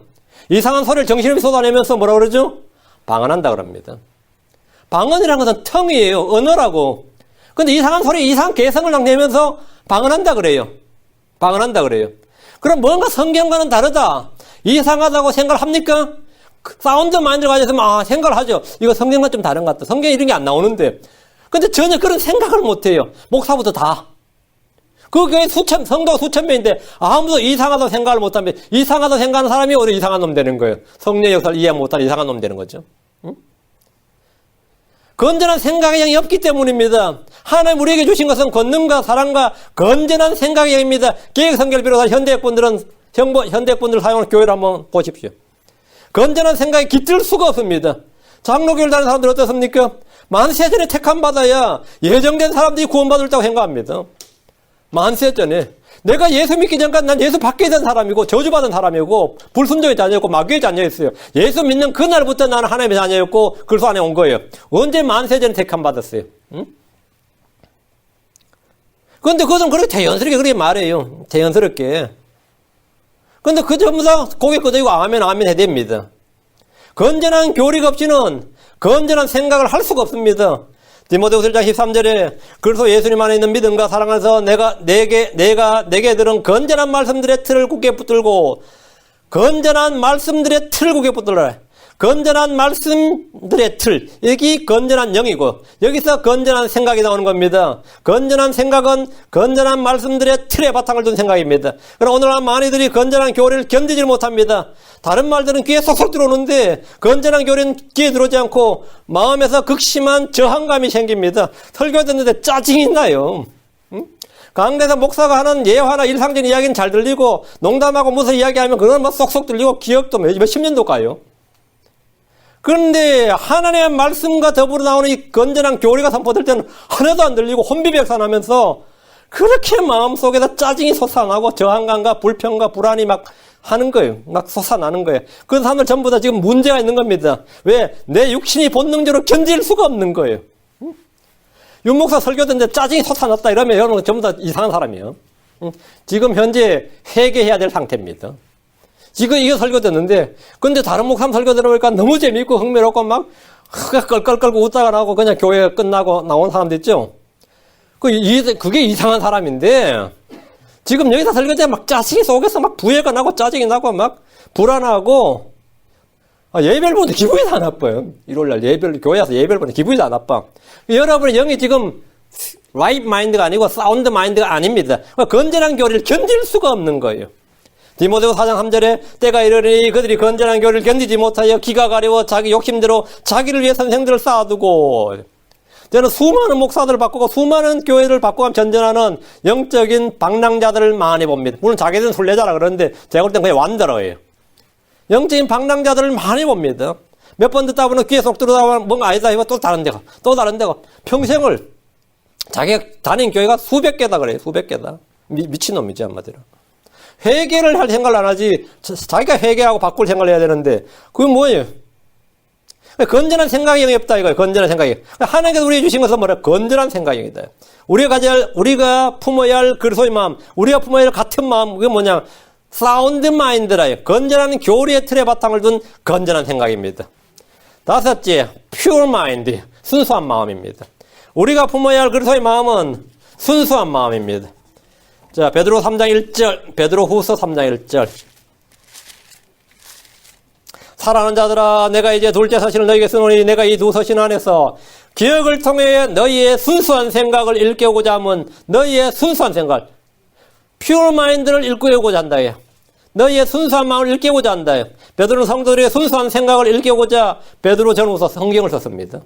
이상한 소리를 정신없이 쏟아내면서 뭐라 그러죠? 방언한다 그럽니다. 방언이라는 것은 텅이에요. 언어라고. 근데 이상한 소리, 이상한 개성을 막 내면서 방언한다 그래요. 방언한다 그래요. 그럼 뭔가 성경과는 다르다. 이상하다고 생각을 합니까? 사운드 마인드를 가졌으면 생각을 하죠. 이거 성경과 좀 다른 것 같다. 성경에 이런 게 안 나오는데. 근데 전혀 그런 생각을 못 해요. 목사부터 다. 그 교회 성도가 수천 명인데 아무도 이상하다고 생각을 못하면 이상하다고 생각하는 사람이 오히려 이상한 놈 되는 거예요. 성령의 역사를 이해 못하는 이상한 놈 되는 거죠. 응? 건전한 생각의 영이 없기 때문입니다. 하나님 우리에게 주신 것은 권능과 사랑과 건전한 생각의 영입니다. 계획성결을 비롯한 현대분들 사용하는 교회를 한번 보십시오. 건전한 생각이 깃들 수가 없습니다. 장로교를 다니는 사람들 어떻습니까? 만세전에 택함 받아야 예정된 사람들이 구원받을다고 생각합니다. 만세전에 내가 예수 믿기 전까지 난 예수 받게 된 사람이고 저주받은 사람이고 불순종의 자녀였고 마귀의 자녀였어요. 예수 믿는 그날부터 나는 하나님의 자녀였고 그리스도 안에 온 거예요. 언제 만세전에 택함 받았어요? 응? 그런데 그것은 그렇게 자연스럽게 그렇게 말해요. 자연스럽게. 그런데 그 전부 다 고개 끄덕이고 아멘 해야 됩니다. 건전한 교리가 없이는 건전한 생각을 할 수가 없습니다. 디모데후서 1장 13절에 그리스도 예수님 안에 있는 믿음과 사랑 안에서 내게 들은 건전한 말씀들의 틀을 굳게 붙들고 건전한 말씀들의 틀을 굳게 붙들라. 건전한 말씀들의 틀, 여기 건전한 영이고 여기서 건전한 생각이 나오는 겁니다. 건전한 생각은 건전한 말씀들의 틀에 바탕을 둔 생각입니다. 그러나 오늘날 많이들이 건전한 교리를 견디지 못합니다. 다른 말들은 귀에 쏙쏙 들어오는데 건전한 교리는 귀에 들어오지 않고 마음에서 극심한 저항감이 생깁니다. 설교 듣는데 짜증이 나요. 강대에서 목사가 하는 예화나 일상적인 이야기는 잘 들리고 농담하고 무슨 이야기하면 그건 막 쏙쏙 들리고 기억도 몇십 년도 가요. 그런데 하나님의 말씀과 더불어 나오는 이 건전한 교리가 선포될 때는 하나도 안 들리고 혼비백산하면서 그렇게 마음속에다 짜증이 솟아나고 저항감과 불평과 불안이 막 하는 거예요. 막 솟아나는 거예요. 그런 사람들 전부 다 지금 문제가 있는 겁니다. 왜? 내 육신이 본능적으로 견딜 수가 없는 거예요. 윤 목사 설교 듣는데 짜증이 솟아났다 이러면 여러분 전부 다 이상한 사람이에요. 지금 현재 회개해야 될 상태입니다. 지금 이거 설교 듣는데, 근데 다른 목사님 설교 들어보니까 너무 재밌고 흥미롭고 막, 껄껄껄고 웃다가 나오고 그냥 교회 끝나고 나온 사람도 있죠? 그게 이상한 사람인데, 지금 여기서 설교 때 막 짜증이 속에서 막 부해가 나고 짜증이 나고 막 불안하고, 예배를 보는데 기분이 다 나빠요. 일요일날 교회 와서 예배를 보는데 기분이 다 나빠. 여러분의 영이 지금, 라이트 마인드가 아니고 사운드 마인드가 아닙니다. 건전한 교리를 견딜 수가 없는 거예요. 디모데후서 4장 3절에 때가 이르니 그들이 건전한 교리를 견디지 못하여 기가 가려워 자기 욕심대로 자기를 위해 선생들을 쌓아두고 저는 수많은 목사들을 바꾸고 수많은 교회를 바꾸고 전전하는 영적인 방랑자들을 많이 봅니다. 물론 자기들은 순례자라 그러는데 제가 볼 땐 그냥 완더러예요. 영적인 방랑자들을 많이 봅니다. 몇 번 듣다 보면 귀에 쏙 들어오다 뭔가 아니다 해서 또 다른 데가 평생을 자기가 다닌 교회가 수백 개다 그래요. 수백 개다. 미친놈이지 한마디로. 회개를 할 생각을 안 하지 자기가 회개하고 바꿀 생각을 해야 되는데 그건 뭐예요? 건전한 생각이 영이 없다 이거예요. 건전한 생각이. 하나님께서 우리에게 주신 것은 뭐라? 건전한 생각이다. 우리가 품어야 할 그리스도의 마음, 우리가 품어야 할 같은 마음, 그게 뭐냐? 사운드 마인드라요. 건전한 교리의 틀에 바탕을 둔 건전한 생각입니다. 다섯째, pure mind, 순수한 마음입니다. 우리가 품어야 할 그리스도의 마음은 순수한 마음입니다. 자, 베드로 3장 1절, 베드로후서 3장 1절. 사랑하는 자들아, 내가 이제 둘째 서신을 너희에게 쓰노니 내가 이 두 서신 안에서 기억을 통해 너희의 순수한 생각을 일깨우고자 하면 너희의 순수한 생각, pure mind를 일깨우고자 한다. 너희의 순수한 마음을 일깨우고자 한다. 베드로는 성도들의 순수한 생각을 일깨우고자 베드로 전후서 성경을 썼습니다.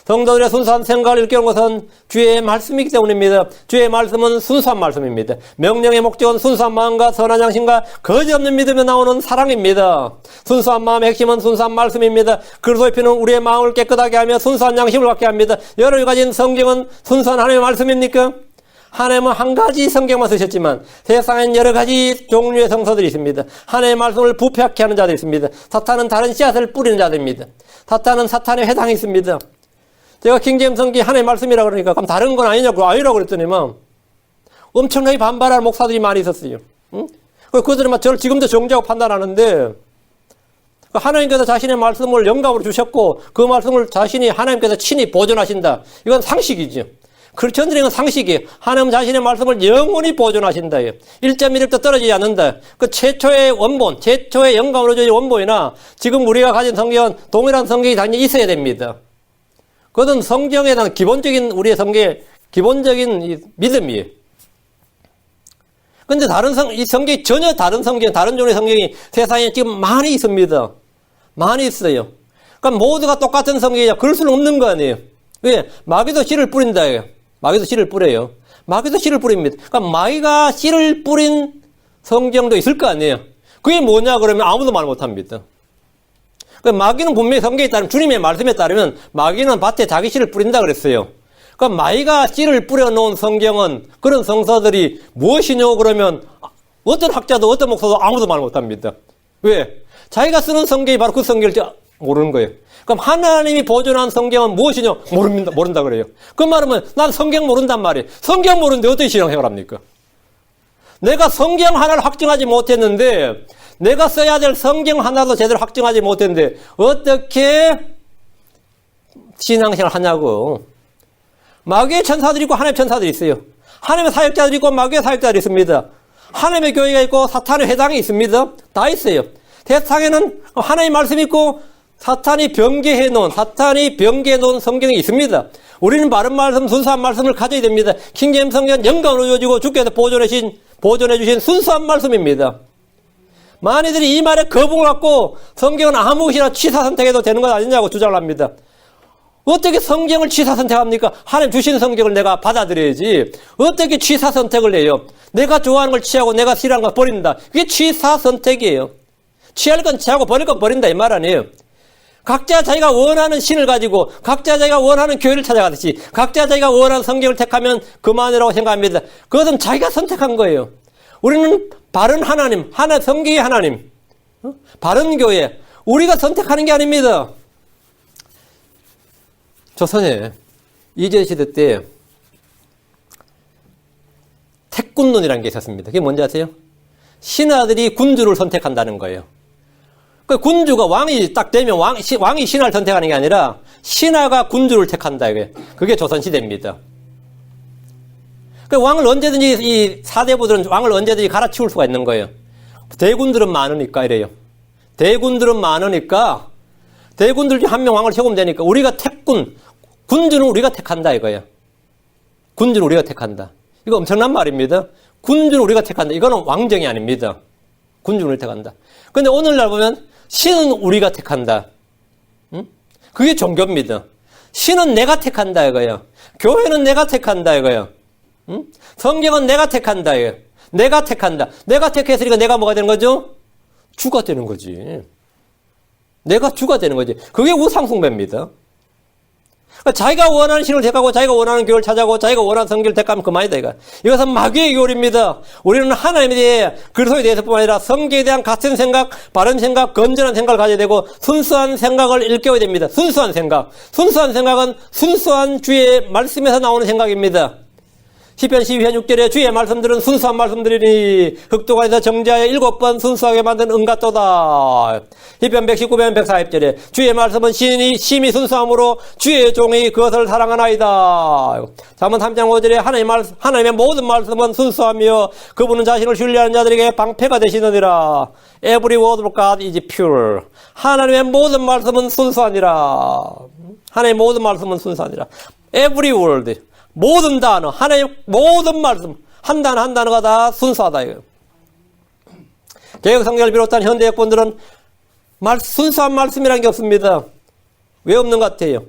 성도들의 순수한 생각을 일깨우는 것은 주의 말씀이기 때문입니다. 주의 말씀은 순수한 말씀입니다. 명령의 목적은 순수한 마음과 선한 양심과 거짓없는 믿음에 나오는 사랑입니다. 순수한 마음의 핵심은 순수한 말씀입니다. 그리스도의 피는 우리의 마음을 깨끗하게 하며 순수한 양심을 갖게 합니다. 여러분이 가진 성경은 순수한 하나님의 말씀입니까? 하나님은 한 가지 성경만 쓰셨지만 세상엔 여러 가지 종류의 성서들이 있습니다. 하나님의 말씀을 부패하게 하는 자들이 있습니다. 사탄은 다른 씨앗을 뿌리는 자들입니다. 사탄은 사탄의 회당이 있습니다. 제가 킹제임스 성경이 하나님의 말씀이라고 그러니까 그럼 다른 건 아니냐고 아니라고 그랬더니만 엄청나게 반발하는 목사들이 많이 있었어요. 응? 그들은 막 저를 지금도 정죄하고 판단하는데 하나님께서 자신의 말씀을 영감으로 주셨고 그 말씀을 자신이 하나님께서 친히 보존하신다. 이건 상식이죠. 크리스천들에게는 상식이에요. 하나님 자신의 말씀을 영원히 보존하신다. 1.1도 떨어지지 않는다. 그 최초의 원본, 최초의 영감으로 주어진 원본이나 지금 우리가 가진 성경은 동일한 성경이 당연히 있어야 됩니다. 그것은 성경에 대한 기본적인 우리의 성경의 기본적인 믿음이에요. 근데 이 성경이 전혀 다른 성경, 다른 종류의 성경이 세상에 지금 많이 있습니다. 많이 있어요. 그러니까 모두가 똑같은 성경이냐? 그럴 수는 없는 거 아니에요. 왜? 마귀도 씨를 뿌린다. 마귀도 씨를 뿌려요. 마귀도 씨를 뿌립니다. 그러니까 마귀가 씨를 뿌린 성경도 있을 거 아니에요. 그게 뭐냐 그러면 아무도 말 못합니다. 그러니까 마귀는 분명히 성경에 따르면 주님의 말씀에 따르면 마귀는 밭에 자기 씨를 뿌린다 그랬어요. 그러니까 마귀가 씨를 뿌려놓은 성경은 그런 성서들이 무엇이뇨 그러면 어떤 학자도 어떤 목사도 아무도 말 못합니다. 왜? 자기가 쓰는 성경이 바로 그 성경을 모르는 거예요. 그럼 하나님이 보존한 성경은 무엇이냐? 모른다 그래요. 그 말은 난 성경 모른단 말이에요. 성경 모르는데 어떻게 신앙생활 합니까? 내가 성경 하나를 확증하지 못했는데 내가 써야 될 성경 하나도 제대로 확증하지 못했는데 어떻게 신앙생활 하냐고. 마귀의 천사들이 있고 하나님의 천사들이 있어요. 하나님의 사역자들이 있고 마귀의 사역자들이 있습니다. 하나님의 교회가 있고 사탄의 회당이 있습니다. 다 있어요. 세상에는 하나님의 말씀이 있고 사탄이 변개해 놓은 성경이 있습니다. 우리는 바른 말씀, 순수한 말씀을 가져야 됩니다. 킹제임스 성경은 영감으로 주어지고 주께서 보존해 주신 순수한 말씀입니다. 많이들이 이 말에 거부를 갖고 성경은 아무것이나 취사 선택해도 되는 것 아니냐고 주장을 합니다. 어떻게 성경을 취사 선택합니까? 하나님 주신 성경을 내가 받아들여야지. 어떻게 취사 선택을 해요? 내가 좋아하는 걸 취하고 내가 싫어하는 걸 버린다. 그게 취사 선택이에요. 취할 건 취하고 버릴 건 버린다 이 말 아니에요. 각자 자기가 원하는 신을 가지고 각자 자기가 원하는 교회를 찾아가듯이 각자 자기가 원하는 성경을 택하면 그만이라고 생각합니다. 그것은 자기가 선택한 거예요. 우리는 바른 하나님, 성경의 하나님, 바른 교회, 우리가 선택하는 게 아닙니다. 조선에 이재시대 때 택군론이라는 게 있었습니다. 그게 뭔지 아세요? 신하들이 군주를 선택한다는 거예요. 그 군주가 왕이 딱 되면 왕이 신하를 선택하는 게 아니라 신하가 군주를 택한다. 그게 조선시대입니다. 그 왕을 언제든지 이 사대부들은 왕을 언제든지 갈아치울 수가 있는 거예요. 대군들은 많으니까 이래요. 대군들은 많으니까 대군들 중 한 명 왕을 세우면 되니까 우리가 군주는 우리가 택한다 이거예요. 군주는 우리가 택한다. 이거 엄청난 말입니다. 군주는 우리가 택한다. 이거는 왕정이 아닙니다. 군주는 우리가 택한다. 근데 오늘날 보면 신은 우리가 택한다. 응? 그게 종교입니다. 신은 내가 택한다 이거예요. 교회는 내가 택한다 이거예요. 응? 성경은 내가 택한다 이거예요. 내가 택한다. 내가 택했으니까 내가 뭐가 되는 거죠? 주가 되는 거지. 내가 주가 되는 거지. 그게 우상숭배입니다. 그러니까 자기가 원하는 신을 택하고 자기가 원하는 교회를 찾아가고 자기가 원하는 성경을 택하면 그만이다 이거. 이것은 마귀의 교리입니다. 우리는 하나님에 대해 그리스도에 대해서뿐만 아니라 성경에 대한 같은 생각, 바른 생각, 건전한 생각을 가져야 되고 순수한 생각을 일깨워야 됩니다. 순수한 생각은 순수한 주의 말씀에서 나오는 생각입니다. 시편 12편 6절에 주의 말씀들은 순수한 말씀들이니 흑도가에서 정죄하여 7번 순수하게 만든 은 같도다. 시편 119편 140절에 주의 말씀은 심히 순수함으로 주의 종이 그것을 사랑하나이다. 잠언 3장 5절에 하나님의 모든 말씀은 순수하며 그분은 자신을 신뢰하는 자들에게 방패가 되시느니라. Every word of God is pure. 하나님의 모든 말씀은 순수하니라. 하나님의 모든 말씀은 순수하니라. Every word. 모든 단어, 하나님의 모든 말씀, 한 단어 한 단어가 다 순수하다 이거예요. 개혁성경을 비롯한 현대 역본들은 순수한 말씀이라는 게 없습니다. 왜 없는 것 같아요?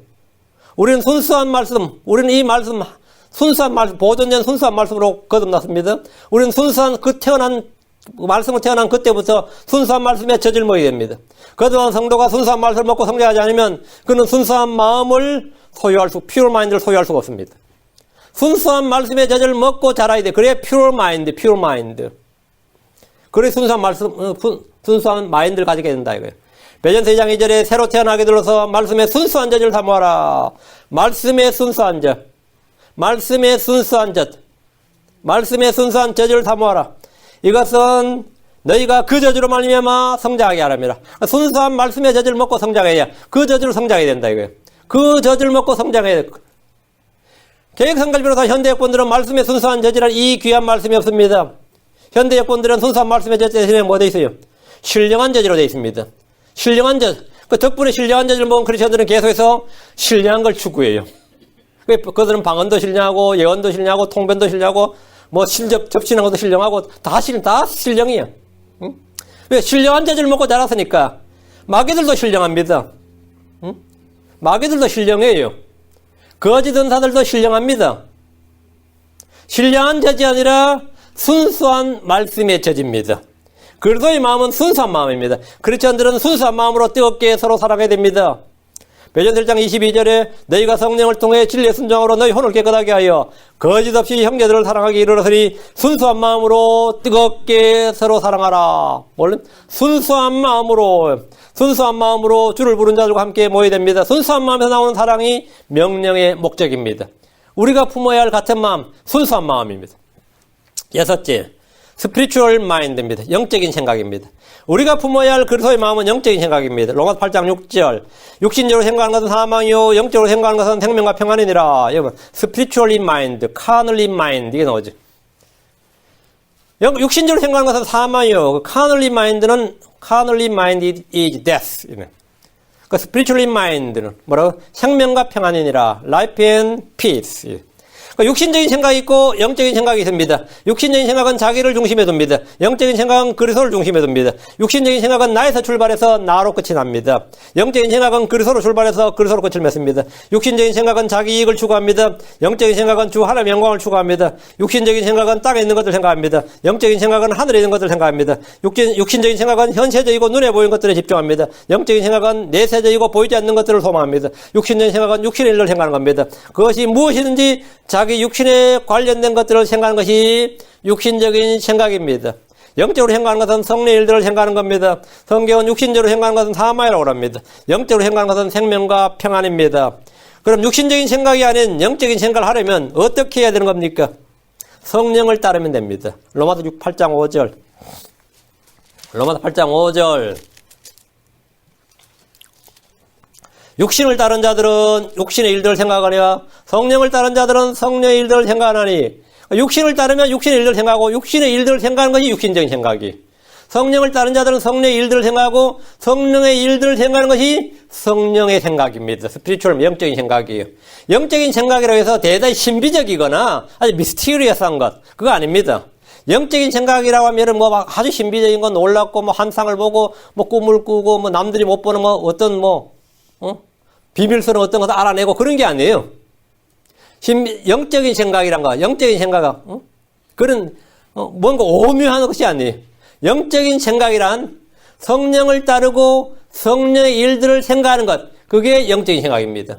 우리는 순수한 말씀, 우리는 이 말씀, 순수한 말씀, 보존된 순수한 말씀으로 거듭났습니다. 우리는 순수한 말씀으로 태어난 그때부터 순수한 말씀에 젖을먹어야 됩니다. 거듭난 성도가 순수한 말씀을 먹고 성장하지 않으면 그는 순수한 마음을 pure mind를 소유할 수가 없습니다. 순수한 말씀의 젖을 먹고 자라야 돼. 그래 pure mind. 그래 순수한 마인드를 가지게 된다 이거예요. 베전서 2장 2절에 새로 태어나게 들어서 말씀의 순수한 젖을 사모하라. 말씀의 순수한 젖을 사모하라. 이것은 너희가 그 젖으로 말미암아 성장하게 하랍니다. 순수한 말씀의 젖을 먹고 성장해야 그 젖으로 성장해야 된다 이거예요. 그 젖을 먹고 성장해야 돼. 개혁성가를 비롯한 현대 역본들은 말씀의 순수한 젖이란 이 귀한 말씀이 없습니다. 현대 역본들은 순수한 말씀의 젖 대신에 뭐 돼 있어요? 신령한 젖으로 돼 있습니다. 신령한 젖. 그 덕분에 신령한 젖을 먹은 크리스천들은 계속해서 신령한 걸 추구해요. 그들은 방언도 신령하고 예언도 신령하고 통변도 신령하고 뭐 접신한 것도 신령하고 다 신령이에요. 응? 왜? 신령한 젖을 먹고 자랐으니까. 마귀들도 신령합니다. 응? 마귀들도 신령해요. 거짓 은사들도 신령합니다. 신령한 젖이 아니라 순수한 말씀의 젖입니다. 그리스도의 마음은 순수한 마음입니다. 크리스천들은 순수한 마음으로 뜨겁게 서로 사랑해야 됩니다. 베드로서 1장 22절에 너희가 성령을 통해 진리의 순종으로 너희 혼을 깨끗하게 하여 거짓 없이 형제들을 사랑하기 이르렀으니 순수한 마음으로 뜨겁게 서로 사랑하라. 물론 순수한 마음으로 주를 부른 자들과 함께 모여야 됩니다. 순수한 마음에서 나오는 사랑이 명령의 목적입니다. 우리가 품어야 할 같은 마음, 순수한 마음입니다. 여섯째, spiritual mind입니다. 영적인 생각입니다. 우리가 품어야 할 그리스도의 마음은 영적인 생각입니다. 로마서 8장 6절. 육신적으로 생각하는 것은 사망이요 영적으로 생각하는 것은 생명과 평안이니라. 여러분, spiritually mind, carnally mind 이게 나오죠. 육신적으로 생각하는 것은 사망이요. carnally mind is death. 그 spiritually mind는 뭐라고? 생명과 평안이니라. life and peace. 육신적인 생각이 있고 영적인 생각이 있습니다. 육신적인 생각은 자기를 중심에 둡니다. 영적인 생각은 그리스도를 중심에 둡니다. 육신적인 생각은 나에서 출발해서 나로 끝이 납니다. 영적인 생각은 그리스도로 출발해서 그리스도로 끝을 맺습니다. 육신적인 생각은 자기 이익을 추구합니다. 영적인 생각은 주 하나님의 영광을 추구합니다. 육신적인 생각은 땅에 있는 것을 생각합니다. 영적인 생각은 하늘에 있는 것을 생각합니다. 육신적인 생각은 현세적이고 눈에 보이는 것들에 집중합니다. 영적인 생각은 내세적이고 보이지 않는 것들을 소망합니다. 육신적인 생각은 육신의 일을 생각하는 겁니다. 그것이 무엇이든지 자기 육신에 관련된 것들을 생각하는 것이 육신적인 생각입니다. 영적으로 생각하는 것은 성령의 일들을 생각하는 겁니다. 성경은 육신적으로 생각하는 것은 사망이라고 합니다. 영적으로 생각하는 것은 생명과 평안입니다. 그럼 육신적인 생각이 아닌 영적인 생각을 하려면 어떻게 해야 되는 겁니까? 성령을 따르면 됩니다. 로마서 8장 5절. 로마서 8장 5절. 육신을 따른 자들은 육신의 일들을 생각하냐 성령을 따른 자들은 성령의 일들을 생각하나니 육신을 따르면 육신의 일들을 생각하고 육신의 일들을 생각하는 것이 육신적인 생각이 성령을 따른 자들은 성령의 일들을 생각하고 성령의 일들을 생각하는 것이 성령의 생각입니다. 스피리추얼 영적인 생각이에요. 영적인 생각이라고 해서 대단히 신비적이거나 아주 미스티리어스한 것 그거 아닙니다. 영적인 생각이라고 하면은 뭐 아주 신비적인 건 놀랍고 뭐 환상을 보고 뭐 꿈을 꾸고 뭐 남들이 못 보는 뭐 어떤 비밀스러운 어떤 것을 알아내고 그런 게 아니에요. 영적인 생각이란 거, 영적인 생각, 그런, 뭔가 오묘한 것이 아니에요. 영적인 생각이란 성령을 따르고 성령의 일들을 생각하는 것, 그게 영적인 생각입니다.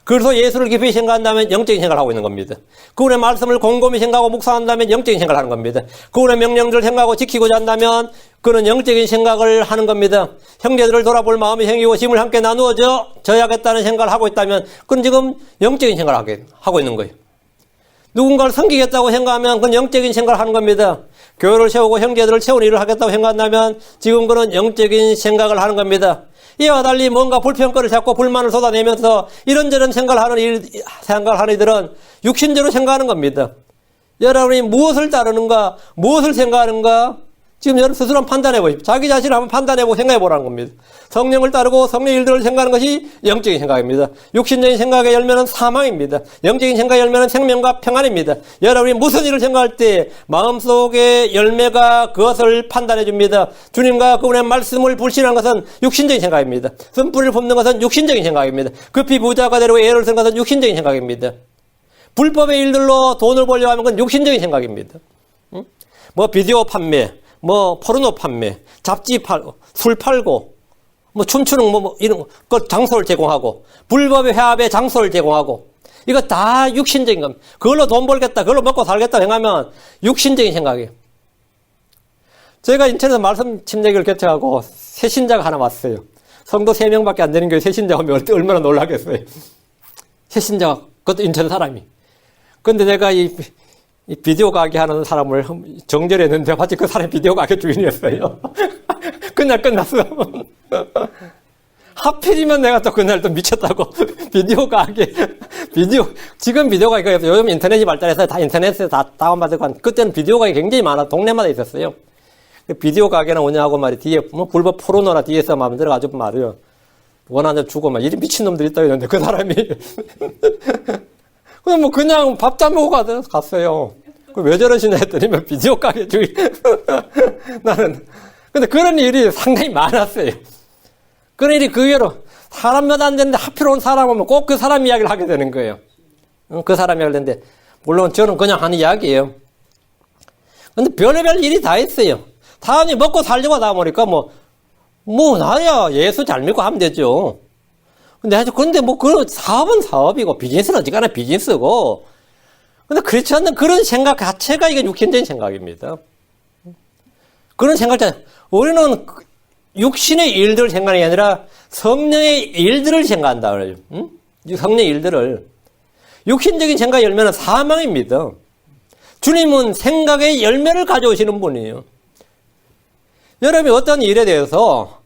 그래서 예수를 깊이 생각한다면 영적인 생각을 하고 있는 겁니다. 그분의 말씀을 곰곰이 생각하고 묵상한다면 영적인 생각을 하는 겁니다. 그분의 명령들을 생각하고 지키고자 한다면 그는 영적인 생각을 하는 겁니다. 형제들을 돌아볼 마음이 생기고 짐을 함께 나누어져 져야겠다는 생각을 하고 있다면 그는 지금 영적인 생각을 하고 있는 거예요. 누군가를 섬기겠다고 생각하면 그건 영적인 생각을 하는 겁니다. 교회를 세우고 형제들을 채우는 일을 하겠다고 생각한다면 지금 그는 영적인 생각을 하는 겁니다. 이와 달리 뭔가 불평거를 잡고 불만을 쏟아내면서 이런저런 생각을 하는 이들은 육신적으로 생각하는 겁니다. 여러분이 무엇을 따르는가, 무엇을 생각하는가, 지금 여러분 스스로 한번 판단해 보십시오. 자기 자신을 한번 판단해 보고 생각해 보라는 겁니다. 성령을 따르고 성령의 일들을 생각하는 것이 영적인 생각입니다. 육신적인 생각의 열매는 사망입니다. 영적인 생각의 열매는 생명과 평안입니다. 여러분이 무슨 일을 생각할 때 마음속의 열매가 그것을 판단해 줍니다. 주님과 그분의 말씀을 불신하는 것은 육신적인 생각입니다. 선불을 품는 것은 육신적인 생각입니다. 급히 부자가 되려고 애를 쓰는 것은 육신적인 생각입니다. 불법의 일들로 돈을 벌려고 하면 그건 육신적인 생각입니다. 뭐 비디오 판매, 뭐 포르노 판매, 잡지 팔고, 술 팔고, 뭐 춤추는 뭐 이런 거 장소를 제공하고, 불법의 회합에 장소를 제공하고, 이거 다 육신적인 겁니다. 그걸로 돈 벌겠다, 그걸로 먹고 살겠다 생각하면 육신적인 생각이에요. 제가 인천에서 말씀 침례기를 개최하고 새신자가 하나 왔어요. 성도 3명밖에 안 되는 교회 새신자가 오면 얼마나 놀라겠어요. 새신자가, 그것도 인천 사람이. 근데 내가 이 비디오 가게 하는 사람을 정절했는데 마치 그 사람이 비디오 가게 주인이었어요. 그날 끝났어. 하필이면 내가 또 그날 또 미쳤다고. 비디오 가게, 지금 비디오 가게가 없어요. 요즘 인터넷이 발달해서 다 인터넷에서 다 다운받고, 그때는 비디오 가게 굉장히 많아. 동네마다 있었어요. 비디오 가게는 운영하고 말이 뒤에, 뭐 불법 포르노나 뒤에서 마음에 들어가지고 말이요. 원하는 주고 막 이런 미친놈들이 있다 이랬는데 그 사람이. 그냥 밥도 안 먹고 갔어요. 왜 저러시냐 했더니 비디오 가게 주인. 나는. 근데 그런 일이 상당히 많았어요. 그런 일이 그 외로 사람 몇 안 되는데 하필 온 사람 오면 꼭 그 사람 이야기를 하게 되는 거예요. 그 사람 이야기를 하는데, 물론 저는 그냥 하는 이야기예요. 근데 별의별 일이 다 있어요. 사람이 먹고 살려고 하다 보니까 나야 예수 잘 믿고 하면 되죠. 근데 그 사업은 사업이고, 비즈니스는 어지간한 비즈니스고, 근데 그렇지 않는 그런 생각 자체가 이게 육신적인 생각입니다. 그런 생각 자체, 우리는 육신의 일들을 생각하는 게 아니라 성령의 일들을 생각한다 그래요. 응? 성령의 일들을. 육신적인 생각의 열매는 사망입니다. 주님은 생각의 열매를 가져오시는 분이에요. 여러분이 어떤 일에 대해서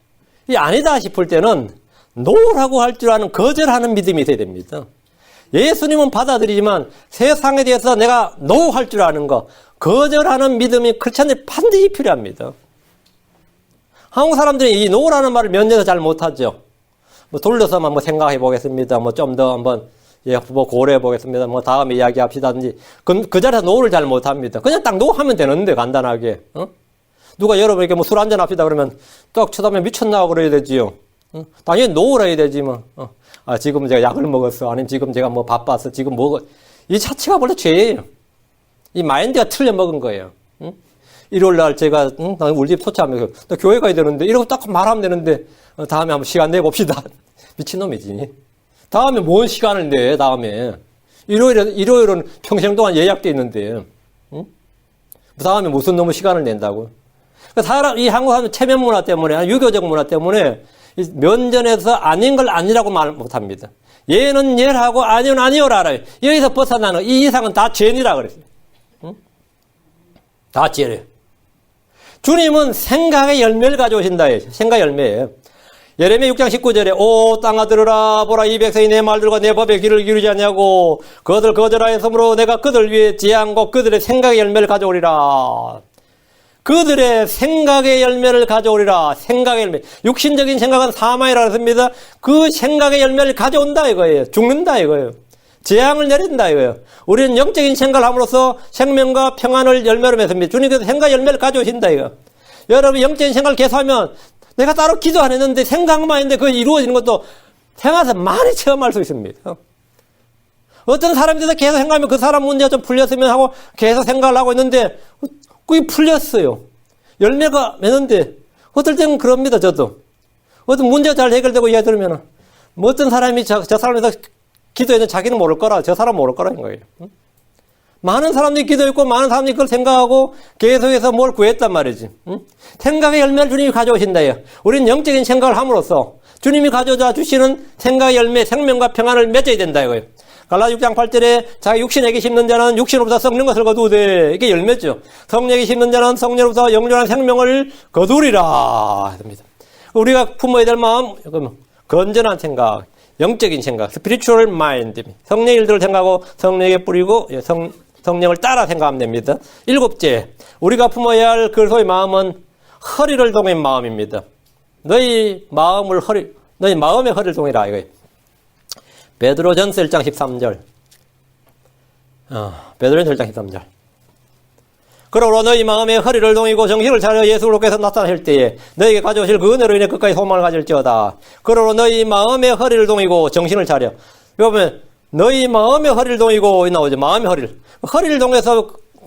아니다 싶을 때는 노라고 할 줄 아는 거절하는 믿음이 있어야 됩니다. 예수님은 받아들이지만 세상에 대해서 내가 노 할 줄 아는 거, 거절하는 믿음이 크리스찬들이 반드시 필요합니다. 한국 사람들이 이 노라는 말을 면제해서 잘 못하죠. 돌려서만 생각해 보겠습니다. 좀 더 한번 고려해 보겠습니다. 다음에 이야기합시다든지. 그 자리에서 노를 잘 못합니다. 그냥 딱 노 하면 되는데, 간단하게. 누가 여러분에게 술 한잔 합시다 그러면 딱 쳐다보면 미쳤나 그래야 되지요. 당연히 노를 해야 되지 지금 제가 약을 먹었어. 아니면 지금 제가 바빴어. 지금 이 자체가 원래 죄예요. 이 마인드가 틀려 먹은 거예요. 일요일날 제가 우리 집 토치하면서 나 교회 가야 되는데 이러고 딱 말하면 되는데 다음에 한번 시간 내봅시다. 미친놈이지. 다음에 뭔 시간을 내 다음에. 일요일은 평생 동안 예약돼 있는데 다음에 무슨 놈의 시간을 낸다고. 이 한국 사람 체면 문화 때문에, 유교적 문화 때문에 면전에서 아닌 걸 아니라고 말 못합니다. 얘는 얘라고 아니는 아니오라 알아요. 여기서 벗어나는 이 이상은 다 죄니라 그랬어요. 다 죄래요. 주님은 생각의 열매를 가져오신다. 생각 열매예요. 예레미야 6장 19절에 오 땅아 들으라 보라 이 백성이 내 말들과 내 법에 귀를 기울이지 않냐고 그들 거절하였으므로 내가 그들 위해 지향고 그들의 생각의 열매를 가져오리라. 그들의 생각의 열매를 가져오리라. 생각의 열매. 육신적인 생각은 사망이라 했습니다. 그 생각의 열매를 가져온다 이거예요. 죽는다 이거예요. 재앙을 내린다 이거예요. 우리는 영적인 생각을 함으로써 생명과 평안을 열매로 맺습니다. 주님께서 생각 열매를 가져오신다 이거. 여러분 영적인 생각을 계속하면 내가 따로 기도 안 했는데 생각만 했는데 그게 이루어지는 것도 생활에서 많이 체험할 수 있습니다. 어떤 사람에 대해서 계속 생각하면 그 사람 문제가 좀 풀렸으면 하고 계속 생각을 하고 있는데 그게 풀렸어요. 열매가 맺는데 어떨 때는 그럽니다. 저도 어떤 문제가 잘 해결되고 이야기 들으면 어떤 사람이 저 사람에서 기도했는데 자기는 모를 거라 저 사람 모를 거라는 거예요. 많은 사람들이 기도했고 많은 사람들이 그걸 생각하고 계속해서 뭘 구했단 말이지. 생각의 열매를 주님이 가져오신다요. 우리는 영적인 생각을 함으로써 주님이 가져다 주시는 생각의 열매, 생명과 평안을 맺어야 된다 이거예요. 갈라디아 6장 8절에 자기 육신에게 심는 자는 육신으로부터 썩는 것을 거두되 이게 열매죠. 성령에게 심는 자는 성령으로부터 영원한 생명을 거두리라 합니다. 우리가 품어야 될 마음, 건전한 생각, 영적인 생각, spiritual mind, 성령의 일들을 생각하고 성령에게 뿌리고 성령을 따라 생각하면 됩니다. 일곱째, 우리가 품어야 할 그리스도의 마음은 허리를 동인 마음입니다. 너희 마음의 허리를 동이라 이거예요. 베드로전서 1장 13절. 베드로전서 1장 13절. 그러므로 너희 마음에 허리를 동이고 정신을 차려 예수 그리스도께서 나타나실 때에 너희에게 가져오실 그 은혜로 인해 끝까지 소망을 가질지어다. 그러므로 너희 마음에 허리를 동이고 정신을 차려. 이거 보면 너희 마음에 허리를 동이고 나오죠. 마음의 허리를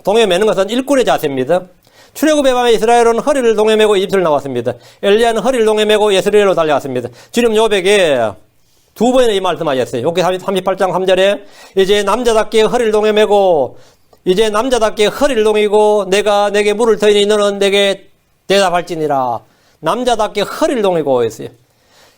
동해 매는 것은 일꾼의 자세입니다. 출애굽의 밤에 이스라엘은 허리를 동해 매고 입술을 나왔습니다. 엘리야는 허리를 동해 매고 예스레엘로 달려갔습니다. 주님 요백에 두 번이나 이 말씀하셨어요. 여기 38장 3절에 이제 남자답게 허리를 동해 매고 이제 남자답게 허리를 동이고 내가 내게 물을 터이니 너는 내게 대답할지니라. 남자답게 허리를 동이고 했어요.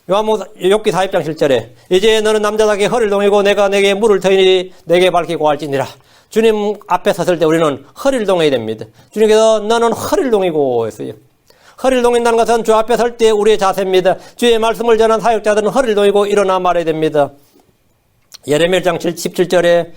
욥기 40장 7절에 이제 너는 남자답게 허리를 동이고 내가 내게 물을 터이니 내게 밝히고 할지니라. 주님 앞에 섰을 때 우리는 허리를 동여야 됩니다. 주님께서 너는 허리를 동이고 했어요. 허리를 동인다는 것은 주 앞에 설 때 우리의 자세입니다. 주의 말씀을 전한 사역자들은 허리를 동이고 일어나 말해야 됩니다. 예레미야 1장 17절에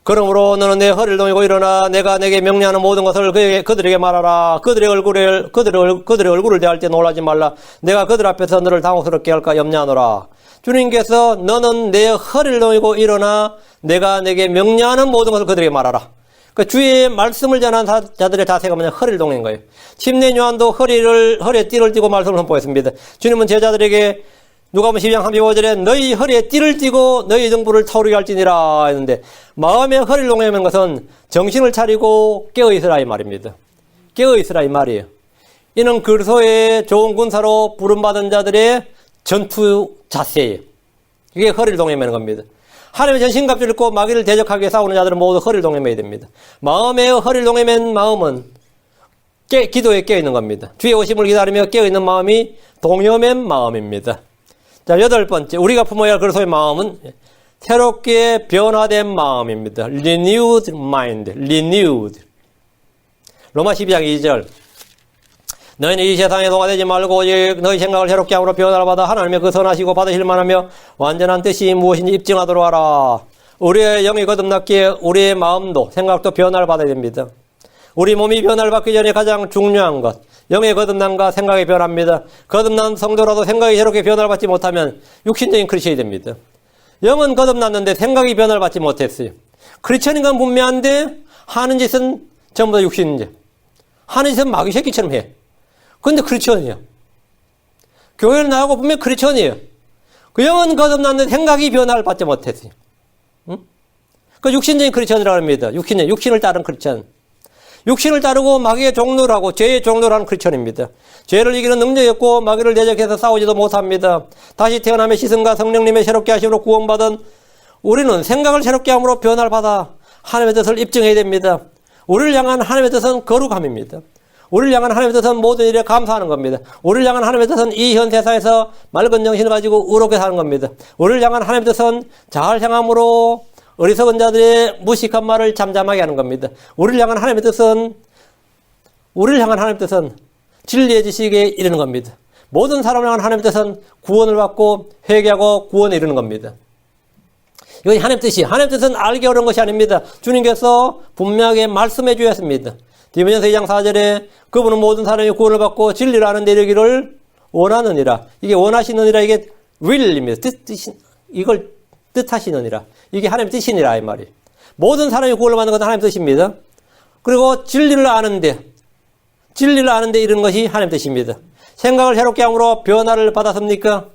그러므로 너는 내 허리를 동이고 일어나 내가 내게 명령하는 모든 것을 그들에게 말하라. 그들의 얼굴을 대할 때 놀라지 말라. 내가 그들 앞에서 너를 당혹스럽게 할까 염려하노라. 주님께서 너는 내 허리를 동이고 일어나 내가 내게 명령하는 모든 것을 그들에게 말하라. 그 주의 말씀을 전한 자들의 자세가 뭐냐? 허리를 동인 거예요. 침례 요한도 허리에 띠를 띠고 말씀을 선포했습니다. 주님은 제자들에게 누가복음 12장 35절에 너희 허리에 띠를 띠고 너희 등불을 타오르게 할지니라 했는데 마음의 허리를 동여매는 것은 정신을 차리고 깨어있으라 이 말입니다. 깨어있으라 이 말이에요. 이는 그리스도의 좋은 군사로 부름받은 자들의 전투 자세예요. 이게 허리를 동여매는 겁니다. 하나님의 전신갑주를 입고 마귀를 대적하기 위해 싸우는 자들은 모두 허리를 동여매야 됩니다. 마음의 허리를 동여맨 마음은 기도에 깨어있는 겁니다. 주의 오심을 기다리며 깨어있는 마음이 동여맨 마음입니다. 자, 여덟 번째, 우리가 품어야 할 그리스도의 마음은 새롭게 변화된 마음입니다. renewed mind, renewed. 로마 12장 2절. 너희는 이 세상에 동화되지 말고 오직 너희 생각을 새롭게 함으로 변화를 받아 하나님의 그 선하시고 받으실 만하며 완전한 뜻이 무엇인지 입증하도록 하라. 우리의 영이 거듭났기에 우리의 마음도 생각도 변화를 받아야 됩니다. 우리 몸이 변화를 받기 전에 가장 중요한 것, 영의 거듭남과 생각의 변화입니다. 거듭난 성도라도 생각이 새롭게 변화를 받지 못하면 육신적인 크리스천이 됩니다. 영은 거듭났는데 생각이 변화를 받지 못했어요. 크리스천인 건 분명한데 하는 짓은 전부 다 육신이죠. 하는 짓은 마귀 새끼처럼 해. 근데 크리스천이에요. 교회를 나가고 분명히 크리스천이에요. 그 영은 거듭났는데 생각이 변화를 받지 못했어요. 응? 그 육신적인 크리스천이라고 합니다. 육신을 따른 크리스천. 육신을 따르고 마귀의 종로라고 죄의 종로라는 크리스천입니다. 죄를 이기는 능력이 없고 마귀를 대적해서 싸우지도 못합니다. 다시 태어남의 시선과 성령님의 새롭게 하심으로 구원받은 우리는 생각을 새롭게 함으로 변화를 받아 하나님의 뜻을 입증해야 됩니다. 우리를 향한 하나님의 뜻은 거룩함입니다. 우리를 향한 하나님의 뜻은 모든 일에 감사하는 겁니다. 우리를 향한 하나님의 뜻은 이 현 세상에서 맑은 정신을 가지고 의롭게 사는 겁니다. 우리를 향한 하나님의 뜻은 잘 향함으로 어리석은 자들의 무식한 말을 잠잠하게 하는 겁니다. 우리를 향한 하나님의 뜻은 진리의 지식에 이르는 겁니다. 모든 사람을 향한 하나님의 뜻은 구원을 받고 회개하고 구원에 이르는 겁니다. 이건 하나님의 뜻이에요. 하나님의 뜻은 알기 어려운 것이 아닙니다. 주님께서 분명하게 말씀해 주셨습니다. 디모데전서 2장 4절에 그분은 모든 사람이 구원을 받고 진리를 아는 데 이르기를 원하느니라. 이게 원하시느니라, 이게 will입니다. 이걸 뜻하시느니라. 이게 하나님의 뜻이니라 이 말이에요. 모든 사람이 구원을 받는 것은 하나님의 뜻입니다. 그리고 진리를 아는데 이르는 것이 하나님의 뜻입니다. 생각을 새롭게 함으로 변화를 받았습니까?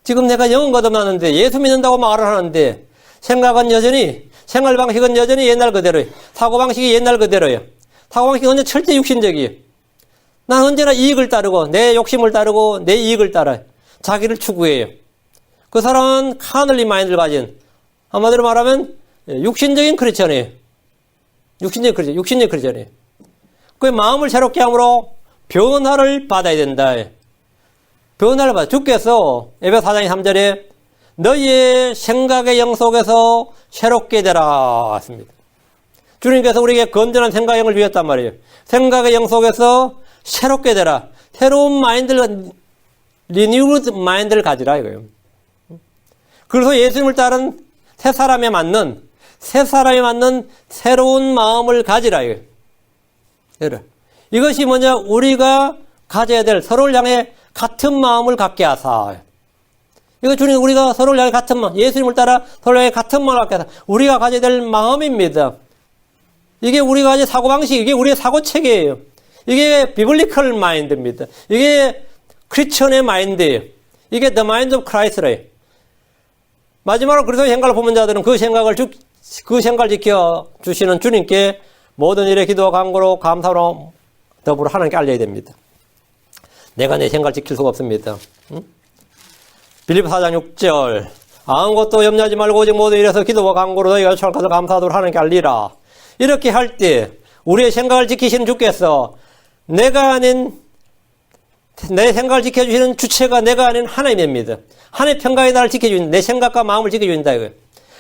지금 내가 영은 거듭났는데 예수 믿는다고 말을 하는데 생각 방식은 여전히 옛날 그대로예요. 사고방식이 옛날 그대로예요. 사고방식은 언제 철저히 육신적이에요. 난 언제나 이익을 따르고 내 욕심을 따르고 내 이익을 따라요. 자기를 추구해요. 그 사람은 카널리 마인드를 가진, 한마디로 말하면 육신적인 크리스천이에요. 육신적인 크리스천이에요. 그 마음을 새롭게 함으로 변화를 받아야 된다. 변화를 받아. 주께서 에베소 4장 3절에 너희의 생각의 영 속에서 새롭게 되라 했습니다. 주님께서 우리에게 건전한 생각의 영을 주셨단 말이에요. 생각의 영 속에서 새롭게 되라. 새로운 마인드를, 리뉴드 마인드를 가지라 이거예요. 그래서 예수님을 따른 새 사람에 맞는 새 사람이 맞는 새로운 마음을 가지라. 이것이 뭐냐? 우리가 가져야 될 서로를 향해 같은 마음을 갖게 하사. 이거 주님 우리가 서로를 향해 같은 마음, 예수님을 따라 서로를 향해 같은 마음을 갖게 하사. 우리가 가져야 될 마음입니다. 이게 우리가 가진 사고방식, 이게 우리의 사고체계예요. 이게 비블리컬 마인드입니다. 이게 크리스천의 마인드예요. 이게 the mind of Christ래요. 마지막으로 그리스도의 생각을 보는 자들은 그 생각을 지켜주시는 주님께 모든 일에 기도와 간구로 감사로 더불어 하나님께 알려야 됩니다. 내가 내 생각을 지킬 수가 없습니다. 빌립보 4장 6절 아무것도 염려하지 말고 오직 모든 일에서 기도와 간구로 너희가 요청할 것을 감사하도록 하나님께 알리라. 이렇게 할 때 우리의 생각을 지키시는 주께서 내가 아닌 내 생각을 지켜주시는 주체가 내가 아닌 하나님입니다. 하나님의 평강이 나를 지켜주는 내 생각과 마음을 지켜준다 이거예요.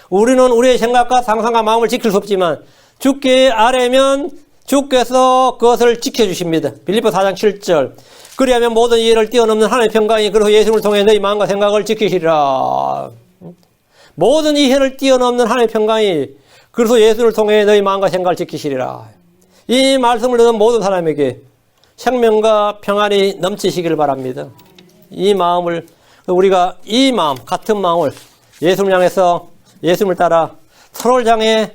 우리는 우리의 생각과 상상과 마음을 지킬 수 없지만 주께 아뢰면 주께서 그것을 지켜주십니다. 빌립보 4장 7절 그리하면 모든 이해를 뛰어넘는 하나님의 평강이 그래서 예수님을 통해 너희 마음과 생각을 지키시리라. 모든 이해를 뛰어넘는 하나님의 평강이 그래서 예수를 통해 너희 마음과 생각을 지키시리라. 이 말씀을 듣는 모든 사람에게 생명과 평안이 넘치시기를 바랍니다. 이 마음을 우리가 이 마음 같은 마음을 예수를 향해서 예수님을 따라 서로를 향해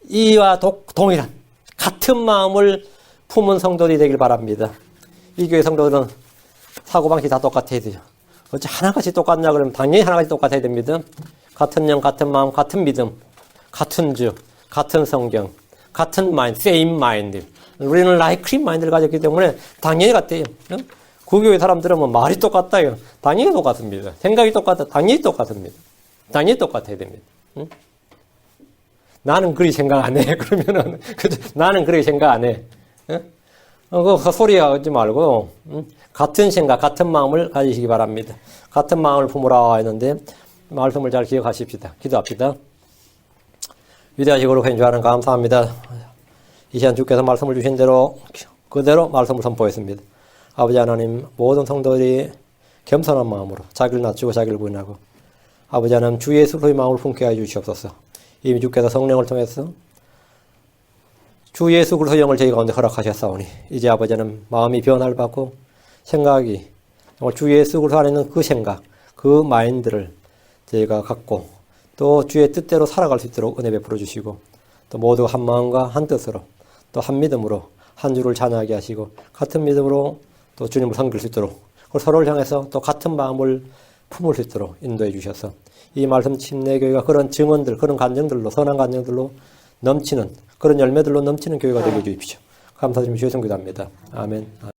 이와 동일한 같은 마음을 품은 성도들이 되길 바랍니다. 이 교회 성도들은 사고방식이 다 똑같아야 돼요. 어째 하나같이 똑같냐 그러면 당연히 하나같이 똑같아야 됩니다. 같은 영, 같은 마음, 같은 믿음, 같은 주, 같은 성경, 같은 마인드, same mind. 우리는 like 마인드를 가졌기 때문에 당연히 같아요. 그 교회 사람들은 뭐 말이 똑같다요. 당연히 똑같습니다. 생각이 똑같다. 당연히 똑같습니다. 당연히 똑같아야 됩니다. 나는 그리 생각 안 해. 그러면은 나는 그렇게 생각 안 해. 그 소리 하지 말고 같은 생각, 같은 마음을 가지시기 바랍니다. 같은 마음을 품으라 했는데 말씀을 잘 기억하십시다. 기도합시다. 위대하시고 거룩하신 주 하나님 감사합니다. 이 시간 주께서 말씀을 주신 대로 그대로 말씀을 선포했습니다. 아버지 하나님 모든 성도들이 겸손한 마음으로 자기를 낮추고 자기를 부인하고 아버지 하나님 주 예수 그리스도의 마음을 품게 하여 주시옵소서. 이미 주께서 성령을 통해서 주 예수 그리스도의 영을 저희 가운데 허락하셨사오니 이제 아버지 하나님 마음이 변화를 받고 생각이 정말 주 예수 그리스도 안에 있는 그 생각, 그 마인드를 저희가 갖고 또 주의 뜻대로 살아갈 수 있도록 은혜 베풀어 주시고 또 모두 한 마음과 한 뜻으로 또 한 믿음으로 한 주를 찬양하게 하시고 같은 믿음으로 또 주님을 섬길 수 있도록 서로를 향해서 또 같은 마음을 품을 수 있도록 인도해 주셔서 이 말씀 침례교회가 그런 증언들, 그런 간증들로 선한 간증들로 넘치는 그런 열매들로 넘치는 교회가 되게 해주십시오. 감사드리며 주의 성기도합니다. 아멘.